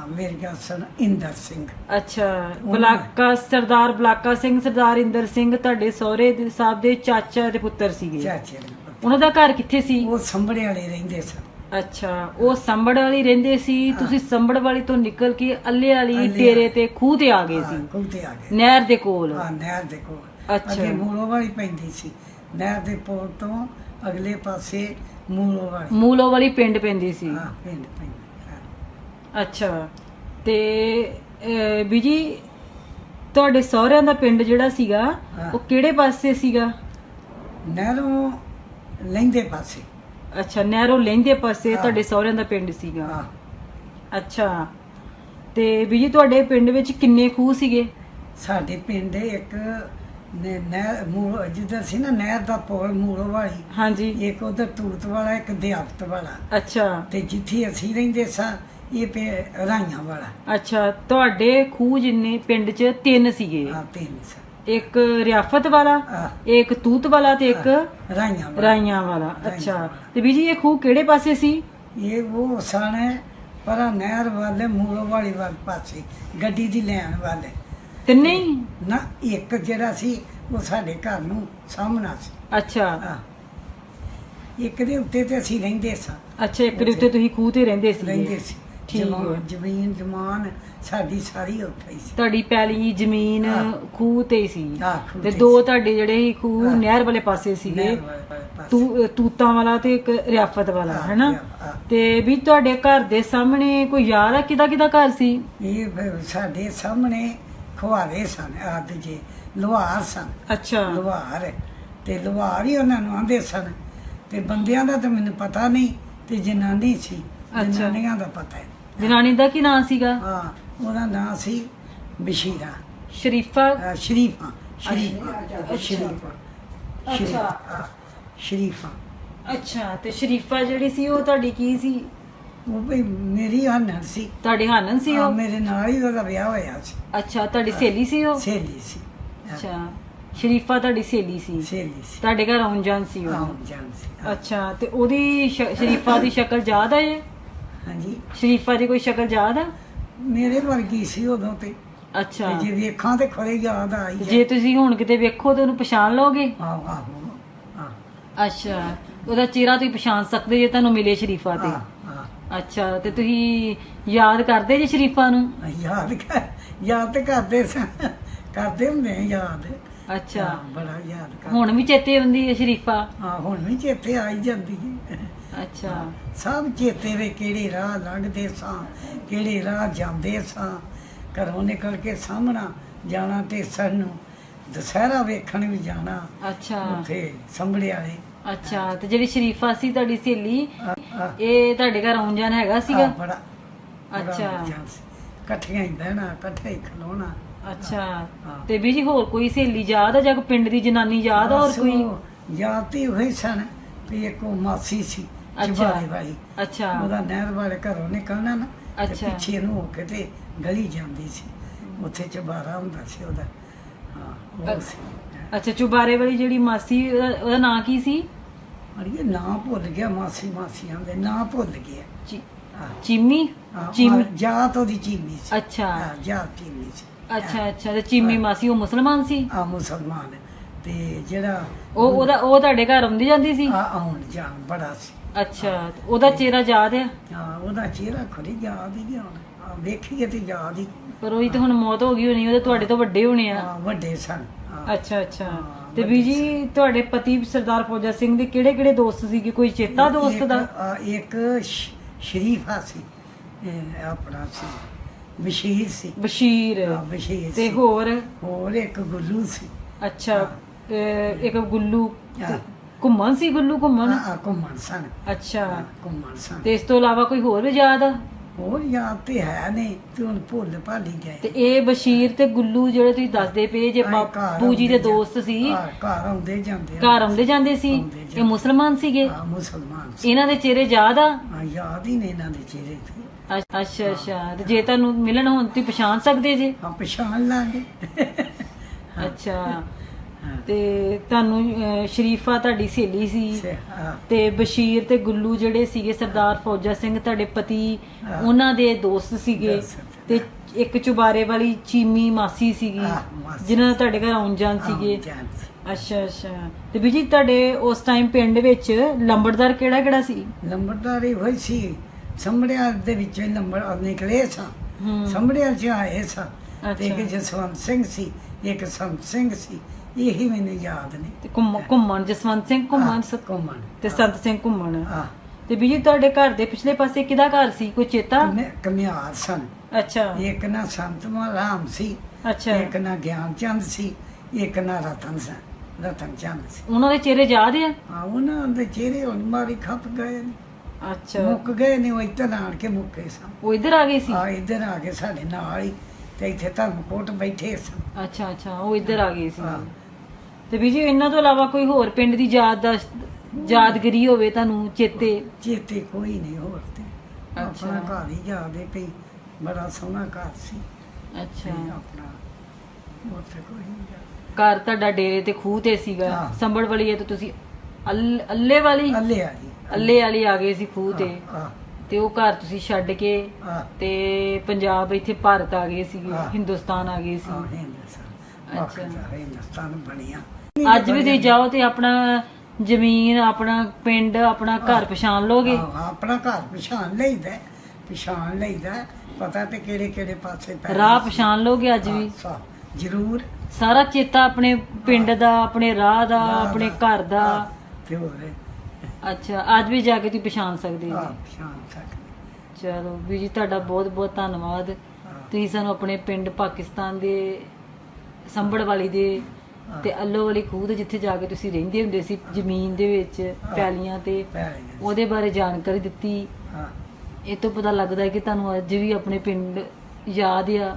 ਮੇਰਾ ਸਨ ਇੰਦਰ ਸਿੰਘ। ਅੱਛਾ, ਬਲਾਕਾ ਸਰਦਾਰ ਬਲਾਕਾ ਸਿੰਘ, ਸਰਦਾਰ ਇੰਦਰ ਸਿੰਘ ਤੁਹਾਡੇ ਸਹੁਰੇ ਸਾਹਿਬ ਦੇ ਚਾਚਾ ਦੇ ਪੁੱਤਰ ਸੀਗੇ। ਚਾਚੇ ਦੇ ਪੁੱਤ। ਉਹਨਾਂ ਦਾ ਘਰ ਕਿੱਥੇ ਸੀ? ਉਹ ਸੰਭੜੇ ਵਾਲੇ ਰਹਿੰਦੇ ਸਨ। ਅੱਛਾ, ਉਹ ਸੰਭੜ ਵਾਲੀ ਰਹਿੰਦੇ ਸੀ, ਤੁਸੀਂ ਸੰਭੜ ਵਾਲੀ ਤੋਂ ਨਿਕਲ ਕੇ ਅੱਲੇ ਵਾਲੀ ਅੱਲੇ ਡੇਰੇ ਤੇ ਖੂਹ ਤੇ ਆ ਗਏ ਸੀ, ਕੁਲਤੇ ਆ ਗਏ ਨਹਿਰ ਦੇ ਕੋਲ। ਹਾਂ ਨਹਿਰ ਦੇ ਕੋਲ। ਅੱਛਾ। ਅੱਗੇ ਮੂਲੋ ਵਾਲੀ ਪੈਂਦੀ ਸੀ, ਨਹਿਰ ਦੇ ਪੁਲ ਤੋਂ ਅਗਲੇ ਪਾਸੇ ਮੂਲੋ ਵਾਲੀ। ਮੂਲੋ ਵਾਲੀ ਪਿੰਡ ਪੈਂਦੀ ਸੀ। ਹਾਂ ਪਿੰਡ ਪੈਂਦੀ ਹਾਂ। ਅੱਛਾ, ਤੇ ਬੀਜੀ ਤੁਹਾਡੇ ਸਹੁਰਿਆਂ ਦਾ ਪਿੰਡ ਜਿਹੜਾ ਸੀਗਾ ਹਾਂ। ਉਹ ਕਿਹੜੇ ਪਾਸੇ ਸੀਗਾ? ਨਹਿਰੋਂ ਲਹਿੰਦੇ ਪਾਸੇ। ਅੱਛਾ, ਨਹਿਰੋਂ ਲਹਿੰਦੇ ਪਾਸੇ ਹਾਂ। ਤੁਹਾਡੇ ਸਹੁਰਿਆਂ ਦਾ ਪਿੰਡ ਸੀਗਾ। ਹਾਂ ਅੱਛਾ, ਤੇ ਬੀਜੀ ਤੁਹਾਡੇ ਪਿੰਡ ਵਿੱਚ ਕਿੰਨੇ ਖੂਹ ਸੀਗੇ? ਸਾਡੇ ਪਿੰਡ ਇੱਕ ਨਹਿਰ ਮੂਲ ਜਿੱਧਰ ਸੀ ਨਾ ਨਹਿਰ ਦਾ ਪੁਲ ਮੂਲੋ ਵਾਲੀ, ਹਾਂਜੀ। ਇੱਕ ਉਧਰ ਤੂਤ ਵਾਲਾ, ਇੱਕ ਦਿਆਵਤ ਵਾਲਾ, ਅੱਛਾ ਤੇ ਜਿੱਥੇ ਅਸੀਂ ਰਹਿੰਦੇ ਸਾਂ ਇਹ ਰਾਈਆਂ ਵਾਲਾ। ਅੱਛਾ, ਤੁਹਾਡੇ ਖੂਹ ਜਿੰਨੇ ਪਿੰਡ 'ਚ 3 ਸੀਗੇ, ਆ ਤਿੰਨ ਸਾਂ। ਇੱਕ ਰਿਆਫਤ ਵਾਲਾ, ਹਾਂ। ਇੱਕ ਤੂਤ ਵਾਲਾ ਤੇ ਇੱਕ ਰਾਈਆਂ ਵਾਲਾ। ਰਾਈਆਂ ਵਾਲਾ। ਅੱਛਾ, ਤੇ ਬੀਜੀ ਇਹ ਖੂਹ ਕਿਹੜੇ ਪਾਸੇ ਸੀ? ਇਹ ਉਹ ਸਣ ਪਰ ਨਹਿਰ ਵਾਲੇ ਮੂਲੋ ਵਾਲੀ ਵੱਲ ਪਾਸੇ ਗੱਡੀ ਦੀ ਲੈਣ ਵਾਲੇ। ਤਿੰਨੇ ਹੀ? ਨਾ ਇੱਕ ਜਿਹੜਾ ਸੀ ਉਹ ਸਾਡੇ ਘਰ ਨੂੰ ਸਾਹਮਣਾ ਸੀ। ਅੱਛਾ ਹਾਂ ਇੱਕ ਦੇ ਉੱਤੇ ਤੇ ਅਸੀਂ ਰਹਿੰਦੇ ਸਾਂ। ਅੱਛਾ, ਇੱਕ ਦੇ ਉੱਤੇ ਤੁਸੀਂ ਖੂਹ ਤੇ ਰਹਿੰਦੇ ਰਹਿੰਦੇ ਸੀ। ਸੀ। ਠੀਕ ਹੈ। ਜ਼ਮੀਨ ਜਮਾਨ ਸਾਡੀ ਸਾਰੀ ਉੱਥੇ ਹੀ ਸੀ। ਤੁਹਾਡੀ ਪੈਲੀ ਜ਼ਮੀਨ ਹਾਂ। ਖੂਹ ਤੇ ਹੀ ਸੀ, ਹਾਂ, ਖੂਹ ਤੇ ਤੇ ਦੋ ਸੀ। ਤੁਹਾਡੇ ਜਿਹੜੇ ਸੀ ਖੂਹ ਹਾਂ। ਨਹਿਰ ਵਾਲੇ ਪਾਸੇ ਸੀਗੇ, ਨਹਿਰ ਵਾਲੇ ਪਾਸੇ। ਤੂਤਾਂ ਵਾਲਾ ਤੇ ਇੱਕ ਰਿਆਫਤ ਵਾਲਾ, ਹਾਂ, ਹੈਨਾ? ਹਾਂ। ਤੇ ਵੀ ਤੁਹਾਡੇ ਘਰ ਦੇ ਸਾਹਮਣੇ ਕੋਈ ਯਾਦ ਆ ਕਿਹਦਾ ਕਿਹਦਾ ਘਰ ਸੀ? ਇਹ ਫਿਰ ਸਾਡੇ ਸਾਹਮਣੇ ਖੁਆਰੇ ਸਨ, ਆਦ ਜੇ ਲੁਹਾਰ ਸਨ। ਅੱਛਾ ਲੁਹਾਰ ਤੇ ਲੁਹਾਰ ਹੀ ਉਹਨਾਂ ਨੂੰ ਆਂਦੇ ਸਨ, ਤੇ ਬੰਦਿਆਂ ਦਾ ਤਾਂ ਮੈਨੂੰ ਪਤਾ ਨਹੀਂ, ਤੇ ਜਨਾਨੀ ਸੀ, ਅੱਛਾ। ਜਨਾਨੀਆਂ ਦਾ ਪਤਾ ਹੈ। ਜਨਾਨੀ ਦਾ ਕੀ ਨਾਂ ਸੀਗਾ? ਹਾਂ ਉਹਦਾ ਨਾਂ ਸੀ ਬਸ਼ੀਰਾ। ਸ਼ਰੀਫਾ। ਸ਼ਰੀਫਾ ਸ਼ਰੀਫਾ ਅੱਛਾ। ਸ਼ਰੀਫਾ ਅੱਛਾ। ਸ਼ਰੀਫਾ। ਅੱਛਾ, ਤੇ ਸ਼ਰੀਫਾ ਜਿਹੜੀ ਸੀ ਉਹ ਤੁਹਾਡੀ ਕੀ ਸੀ? ਉਹ ਵੀ ਮੇਰੀ ਹਾਨਣ ਸੀ। ਤੁਹਾਡੀ ਹਾਨਨ ਸੀ ਹਾਂ, ਉਹ? ਮੇਰੇ ਨਾਲ ਹੀ ਉਹਦਾ ਵਿਆਹ ਹੋਇਆ ਸੀ। ਅੱਛਾ, ਤੁਹਾਡੀ ਸਹੇਲੀ ਸੀ ਉਹ? ਸਹੇਲੀ ਸੀ। ਅੱਛਾ, ਸ਼ਰੀਫਾ ਤੁਹਾਡੀ ਸਹੇਲੀ ਸੀ, ਸਹੇਲੀ ਸੀ। ਤੁਹਾਡੇ ਘਰ ਆਉਣ ਜਾਣ ਸੀ ਉਹ? ਆਉਣ ਜਾਣ ਸੀ। ਹਾਂ। ਅੱਛਾ, ਤੇ ਉਹਦੀ ਸ਼ਰੀਫਾ ਦੀ ਸ਼ਕਲ ਯਾਦ ਆ ਜੇ? ਹਾਂਜੀ ਸ਼ਰੀਫਾ ਦੀ ਕੋਈ ਸ਼ਕਲ ਯਾਦ ਆ? ਮੇਰੇ ਵਰਗੀ ਸੀ ਉਦੋਂ ਤੇ ਅੱਛਾ, ਜੇ ਵੇਖਾਂ ਤੇ ਖਰੇ ਯਾਦ ਆਈ ਜੇ ਤੁਸੀਂ ਹੁਣ ਕਿਤੇ ਵੇਖੋ ਤੇ ਉਹਨੂੰ ਪਛਾਣ ਲਓਗੇ? ਆਹੋ ਆਹੋ ਹਾਂ ਅੱਛਾ, ਉਹਦਾ ਚਿਹਰਾ ਤੁਸੀਂ ਪਛਾਣ ਸਕਦੇ ਜੇ ਤੁਹਾਨੂੰ ਮਿਲੇ ਸ਼ਰੀਫਾ ਤੇ? ਹਾਂ ਅੱਛਾ, ਤੇ ਤੁਸੀਂ ਯਾਦ ਕਰਦੇ ਜੇ ਸ਼ਰੀਫਾ ਨੂੰ? ਯਾਦ ਤੇ ਕਰਦੇ ਸਾਂ, ਕਰਦੇ ਹੁੰਦੇ ਆ ਯਾਦ। ਅੱਛਾ, ਹਾਂ, ਬੜਾ ਯਾਦ ਕਰ। ਹੁਣ ਵੀ ਚੇਤੇ ਆਉਂਦੀ ਹੈ ਸ਼ਰੀਫਾ? ਹਾਂ ਹੁਣ ਵੀ ਚੇਤੇ ਆਈ ਜਾਂਦੀ ਹੈ। ਅੱਛਾ, ਸਭ ਚੇਤੇ ਵੇ ਕਿਹੜੇ ਰਾਹ ਲੰਘਦੇ ਸਾਂ, ਕਿਹੜੇ ਰਾਹ ਜਾਂਦੇ ਸਾਂ। ਘਰੋਂ ਨਿਕਲ ਕੇ ਸਾਹਮਣਾ ਜਾਣਾ ਤੇ ਸਾਨੂੰ ਦੁਸਹਿਰਾ ਵੇਖਣ ਵੀ ਜਾਣਾ ਅੱਛਾ, ਉੱਥੇ ਸੰਭੜੇ ਵਾਲੇ। ਅੱਛਾ, ਤੇ ਜਿਹੜੀ ਸ਼ਰੀਫਾ ਸੀ ਤੁਹਾਡੀ ਸਹੇਲੀ, ਆ ਇਹ ਤੁਹਾਡੇ ਘਰ ਆਉਣ ਜਾਣ ਹੈਗਾ ਸੀਗਾ? ਬੜਾ ਅੱਛਾ। ਇਕੱਠੀਆਂ ਹੀ ਬਹਿਣਾ, ਇਕੱਠੇ ਹੀ ਖਲੋਣਾ। ਅੱਛਾ, ਹਾਂ। ਤੇ ਵੀ ਜੀ ਹੋਰ ਕੋਈ ਸਹੇਲੀ ਯਾਦ ਆ ਜਾਂ ਕੋਈ ਪਿੰਡ ਦੀ ਜਨਾਨੀ ਯਾਦ ਆ ਹੋਰ ਬਸ ਕੋਈ? ਉਹ ਯਾਦ ਤੇ ਉਹੀ ਸਨ ਵੀ ਇੱਕ ਉਹ ਮਾਸੀ ਸੀ ਅੱਛਾ। ਚਬਾਰੇ ਵਾਲੀ। ਅੱਛਾ, ਉਹਦਾ ਨਹਿਰ ਵਾਲੇ ਘਰੋਂ ਨਿਕਲਣਾ ਨਾ ਤੇ ਅੱਛਾ। ਪਿੱਛੇ ਨੂੰ ਹੋ ਕੇ ਤੇ ਗਲੀ ਜਾਂਦੀ ਸੀ, ਉੱਥੇ ਚਬਾਰਾ ਹੁੰਦਾ ਸੀ ਉਹਦਾ। ਹਾਂ ਉਹ ਸੀ। ਅੱਛਾ, ਚੁਬਾਰੇ ਵਾਲੀ ਜਿਹੜੀ ਮਾਸੀ, ਉਹਦਾ ਨਾਂ ਕੀ ਸੀ? ਅੜੀਏ ਨਾਂ ਭੁੱਲ ਗਿਆ, ਮਾਸੀਆਂ ਦੇ ਨਾਂ ਭੁੱਲ ਗਿਆ। ਚੀ- ਹਾਂ। ਚੀਮੀ? ਹਾਂ, ਚੀਮੀ। ਜਾਤ ਉਹਦੀ ਚੀਮੀ ਸੀ। ਅੱਛਾ। ਹਾਂ, ਜਾਤ ਚੀਮੀ ਸੀ। ਅੱਛਾ ਅੱਛਾ, ਤੇ ਚੀਮੀ ਮਾਸੀ ਉਹ ਮੁਸਲਮਾਨ ਸੀ? ਆ ਮੁਸਲਮਾਨ ਤੇ ਜਿਹੜਾ ਉਹ ਤੁਹਾਡੇ ਘਰ ਆਉਂਦੀ ਜਾਂਦੀ ਸੀ? ਆ ਆਉਣ ਜਾਣ ਬੜਾ ਸੀ। ਅੱਛਾ, ਤੇ ਉਹਦਾ ਚਿਹਰਾ ਯਾਦ ਆ? ਹਾਂ ਉਹਦਾ ਚਿਹਰਾ ਖੜੀ ਯਾਦ ਹੀ ਨਹੀਂ ਆਉਣਾ। ਵੇਖੀਏ ਤੇ ਯਾਦ ਹੀ। ਪਰ ਉਹਦੀ ਤਾਂ ਹੁਣ ਮੌਤ ਹੋ ਗਈ ਹੋਣੀ, ਉਹਦੇ ਤੁਹਾਡੇ ਤੋਂ ਵੱਡੇ ਹੋਣੇ ਆ। ਹਾਂ ਵੱਡੇ ਸਨ। ਹਾਂ। ਅੱਛਾ ਅੱਛਾ, ਹਾਂ, ਤੇ ਵੱਡੇ ਵੀ ਜੀ ਤੁਹਾਡੇ ਪਤੀ ਸਰਦਾਰ ਫੌਜਾ ਸਿੰਘ ਦੇ ਕਿਹੜੇ ਕਿਹੜੇ ਦੋਸਤ ਸੀਗੇ, ਕੋਈ ਚੇਤਾ ਦੋਸਤ ਦਾ? ਇੱਕ ਸ਼ਰੀਫਾ ਸੀ, ਆਪਣਾ ਸੀ ਬਸ਼ੀਰ ਸੀ। ਬਸ਼ੀਰ। ਹਾਂ, ਬਸ਼ੀਰ ਤੇ ਸੀ। ਹੋਰ ਇੱਕ ਗੁੱਲੂ ਸੀ। ਅੱਛਾ, ਇੱਕ ਗੁੱਲੂ। ਹਾਂ। ਘੁੰਮਣ ਸੀ ਗੁੱਲੂ? ਘੁੰਮਣ। ਹਾਂ ਘੁੰਮਣ ਸਨ। ਅੱਛਾ, ਹਾਂ, ਘੁੰਮਣ ਸਨ। ਤੇ ਇਸ ਤੋਂ ਇਲਾਵਾ ਕੋਈ ਹੋਰ ਵੀ ਯਾਦ ਆ? ਹੋਰ ਯਾਦ ਤੇ ਹੈ ਨਹੀਂ ਤੇ ਹੁਣ ਭੁੱਲ ਭਾਲੀ ਗਏ। ਤੇ ਇਹ ਬਸ਼ੀਰ ਤੇ ਗੁੱਲੂ ਜਿਹੜੇ ਤੁਸੀਂ ਦੱਸਦੇ ਪਏ ਜੇ ਘਰ ਬਾਪੂ ਜੀ ਦੇ ਆਉਂਦੇ ਦੋਸਤ ਸੀ, ਘਰ ਆਉਂਦੇ ਜਾਂਦੇ। ਘਰ ਆਉਂਦੇ ਜਾਂਦੇ ਸੀ, ਆਉਂਦੇ ਜਾਂਦੇ। ਇਹ ਮੁਸਲਮਾਨ ਸੀਗੇ? ਹਾਂ ਮੁਸਲਮਾਨ ਸੀ। ਇਹਨਾਂ ਦੇ ਚਿਹਰੇ ਯਾਦ ਆ? ਹਾਂ ਯਾਦ ਹੀ ਨੇ ਇਹਨਾਂ ਦੇ ਚਿਹਰੇ ਤੇ। ਅੱਛਾ ਅੱਛਾ, ਤੇ ਜੇ ਤੁਹਾਨੂੰ ਮਿਲਣ ਹੋਣ ਤੁਸੀਂ ਪਛਾਣ ਸਕਦੇ ਜੇ? ਹਾਂ ਪਛਾਣ ਲਾਂਗੇ। ਅੱਛਾ, ਹਾਂ। ਤੇ ਤੁਹਾਨੂੰ ਸ਼ਰੀਫਾ ਤੁਹਾਡੀ ਸਹੇਲੀ ਸੀ, ਹਾਂ। ਤੇ ਬਸ਼ੀਰ ਤੇ ਗੁੱਲੂ ਜਿਹੜੇ ਸੀਗੇ ਸਰਦਾਰ ਫੌਜਾ ਸਿੰਘ ਤੁਹਾਡੇ ਪਤੀ, ਹਾਂ। ਉਹਨਾਂ ਦੇ ਦੋਸਤ ਸੀਗੇ, ਦੋਸਤ। ਤੇ ਇੱਕ ਚੁਬਾਰੇ ਵਾਲੀ ਚੀਮੀ ਮਾਸੀ ਸੀਗੀ, ਹਾਂ, ਮਾਸੀ। ਜਿਨ੍ਹਾਂ ਨਾਲ ਤੁਹਾਡੇ ਘਰ ਆਉਣ ਜਾਣ ਸੀਗੇ। ਆਉਣ ਜਾਣ ਸੀ। ਅੱਛਾ ਅੱਛਾ। ਤੇ ਬੀਜੀ ਤੁਹਾਡੇ ਉਸ ਟਾਈਮ ਪਿੰਡ ਵਿੱਚ ਲੰਬੜਦਾਰ ਕਿਹੜਾ ਕਿਹੜਾ ਸੀ? ਲੰਬੜਦਾਰੀ ਹੋਈ ਸੀ ਸੰਭੜਿਆ ਦੇ ਵਿੱਚੋਂ ਹੀ ਲੰਬੜ ਨਿਕਲੇ ਸਾਂ। ਸੰਭੜਿਆ ਚ ਆਏ ਸਾਂ ਤੇ ਇੱਕ ਜਸਵੰਤ ਸਿੰਘ ਸੀ, ਇੱਕ ਸੰਤ ਸਿੰਘ ਸੀ, ਇਹੀ ਮੈਨੂੰ ਯਾਦ ਨੇ। ਤੇ ਘੁੰਮਣ ਜਸਵੰਤ ਸਿੰਘ ਘੁੰਮਣ ਘੁੰਮਣ ਤੇ ਸੰਤ ਸਿੰਘ ਘੁੰਮਣ। ਆ ਤੇ ਬੀਜੀ ਤੁਹਾਡੇ ਘਰ ਦੇ ਪਿਛਲੇ ਪਾਸੇ ਕਿਹਦਾ ਘਰ ਸੀ, ਕੋਈ ਚੇਤਾ? ਕਮਿਆਰ ਸਨ। ਅੱਛਾ ਇੱਕ ਨਾ ਸੰਤ ਰਾਮ ਸੀ, ਅੱਛਾ। ਇੱਕ ਨਾ ਗਿਆਨ ਚੰਦ ਸੀ, ਇੱਕ ਨਾ ਰਤਨ ਚੰਦ ਸੀ। ਉਹਨਾਂ ਦੇ ਚਿਹਰੇ ਯਾਦ ਆ? ਆ ਉਹਨਾਂ ਦੇ ਚਿਹਰੇ ਹੁਣ ਮਾਰੀ ਖੱਪ ਗਏ ਨੇ, ਅੱਛਾ ਮੁੱਕ ਗਏ ਨੇ। ਉਹ ਇੱਧਰ ਆਣ ਕੇ ਮੁੱਕੇ ਸਨ। ਉਹ ਇੱਧਰ ਆ ਗਏ ਸੀ? ਆ ਇੱਧਰ ਆ ਕੇ ਸਾਡੇ ਨਾਲ ਹੀ ਤੇ ਇੱਥੇ ਧਰਮਕੋਟ ਬੈਠੇ ਸਨ। ਅੱਛਾ ਅੱਛਾ, ਉਹ ਇੱਧਰ ਆ ਗਏ ਸੀ। ਹਾਂ। ਤੇ ਬੀਜੀ ਇਹਨਾਂ ਤੋਂ ਇਲਾਵਾ ਕੋਈ ਹੋਰ ਪਿੰਡ ਦੀ ਯਾਦਗਰੀ ਹੋਵੇ ਤੁਹਾਨੂੰ ਚੇਤੇ? ਚੇਤੇ ਕੋਈ ਨਹੀਂ ਹੋਰ ਤੇ ਆਪਣਾ ਘਰ ਹੀ ਯਾਦ ਹੈ ਕਿ ਬੜਾ ਸੋਹਣਾ ਘਰ ਸੀ। ਅੱਛਾ। ਆਪਣਾ ਹੋਰ ਤੇ ਕੋਈ ਨਹੀਂ ਯਾਦ। ਘਰ ਤੁਹਾਡਾ ਡੇਰੇ ਤੇ ਖੂਹ ਤੇ ਸੀਗਾ। ਹਾਂ। ਸੰਭੜ ਵਾਲੀ ਹੈ ਤੇ ਤੁਸੀਂ ਅੱਲੇ ਵਾਲੀ ਅੱਲੇ ਆ ਜੀ। ਅੱਲੇ ਵਾਲੀ ਆ ਗਏ ਸੀ ਖੂਹ ਤੇ। ਆ ਤੇ ਉਹ ਘਰ ਤੁਸੀਂ ਛੱਡ ਕੇ ਆ ਤੇ ਪੰਜਾਬ ਇੱਥੇ ਭਾਰਤ ਆ ਗਏ ਸੀਗੇ, ਹਾਂ। ਹਿੰਦੁਸਤਾਨ ਆ ਗਏ ਸੀ। ਆ ਹਿੰਦੁਸਤਾਨ। ਅੱਛਾ। ਹਿੰਦੁਸਤਾਨ ਬਣਿਆ ਅੱਜ ਵੀ ਤੁਸੀਂ ਜਾਓ ਤੇ ਆਪਣਾ ਜ਼ਮੀਨ, ਆਪਣਾ ਪਿੰਡ, ਆਪਣਾ ਘਰ ਪਛਾਣ ਲੋਗੇ? ਆਪਣਾ ਘਰ ਪਛਾਣ ਲਈਦਾ ਪਤਾ ਤੇ ਕਿਹੜੇ ਕਿਹੜੇ ਪਾਸੇ ਪੈ ਰਾਹ ਪਛਾਣ ਲੋਗੇ ਅੱਜ ਵੀ? ਜ਼ਰੂਰ। ਸਾਰਾ ਚੇਤਾ ਆਪਣੇ ਪਿੰਡ ਦਾ, ਆਪਣੇ ਰਾਹ ਦਾ, ਆਪਣੇ ਘਰ ਦਾ? ਤੇ ਹੋਰ ਅੱਛਾ, ਅੱਜ ਵੀ ਜਾ ਕੇ ਤੁਸੀਂ ਪਛਾਣ ਸਕਦੇ ਹੋ? ਪਛਾਣ ਸਕਦੇ। ਚਲੋ ਵੀ ਜੀ, ਤੁਹਾਡਾ ਬਹੁਤ ਬਹੁਤ ਧੰਨਵਾਦ। ਤੁਸੀਂ ਸਾਨੂੰ ਆਪਣੇ ਪਿੰਡ ਪਾਕਿਸਤਾਨ ਦੇ ਸੰਭੜ ਵਾਲੀ ਦੇ ਤੇ ਅੱਲੋ ਵਾਲੀ ਖੂਹ ਦੇ ਜਿੱਥੇ ਜਾ ਕੇ ਤੁਸੀਂ ਰਹਿੰਦੇ ਹੁੰਦੇ ਸੀ ਜ਼ਮੀਨ ਦੇ ਵਿੱਚ, ਪੈਲੀਆਂ ਤੇ, ਉਹਦੇ ਬਾਰੇ ਜਾਣਕਾਰੀ ਦਿੱਤੀ। ਇਹ ਤੋਂ ਪਤਾ ਲੱਗਦਾ ਹੈ ਕਿ ਤੁਹਾਨੂੰ ਅੱਜ ਵੀ ਆਪਣੇ ਪਿੰਡ ਯਾਦ ਆ।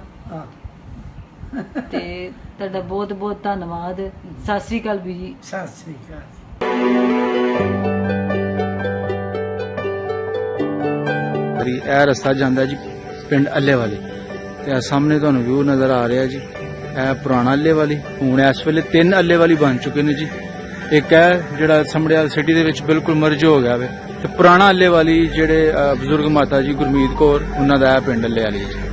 ਤੇ ਤੁਹਾਡਾ ਬਹੁਤ ਬਹੁਤ ਧੰਨਵਾਦ। ਸਤਿ ਸ੍ਰੀ ਅਕਾਲ ਵੀ ਜੀ। ਸਤਿ ਸ੍ਰੀ ਅਕਾਲ। ਇਹ ਰਸਤਾ ਜਾਂਦਾ ਜੀ ਪਿੰਡ ਅੱਲੇ ਵਾਲੀ ਤੇ ਆ ਸਾਹਮਣੇ ਤੁਹਾਨੂੰ ਵਿਊ ਨਜ਼ਰ ਆ ਰਿਹਾ ਜੀ। ਇਹ ਪੁਰਾਣਾ ਅੱਲੇ ਵਾਲੀ, ਹੁਣ ਇਸ ਵੇਲੇ 3 ਅੱਲੇ ਵਾਲੀ ਬਣ ਚੁੱਕੇ ਨੇ ਜੀ। ਇੱਕ ਹੈ ਜਿਹੜਾ ਸੰਭੜਿਆਲ ਸਿਟੀ ਦੇ ਵਿੱਚ ਬਿਲਕੁਲ ਮਰਜ ਹੋ ਗਿਆ ਵੇ, ਤੇ ਪੁਰਾਣਾ ਅੱਲੇ ਵਾਲੀ ਜਿਹੜੇ ਬਜ਼ੁਰਗ ਮਾਤਾ ਜੀ ਗੁਰਮੀਤ ਕੌਰ, ਉਹਨਾਂ ਦਾ ਇਹ ਪਿੰਡ ਅੱਲੇ ਵਾਲੀ ਜੀ।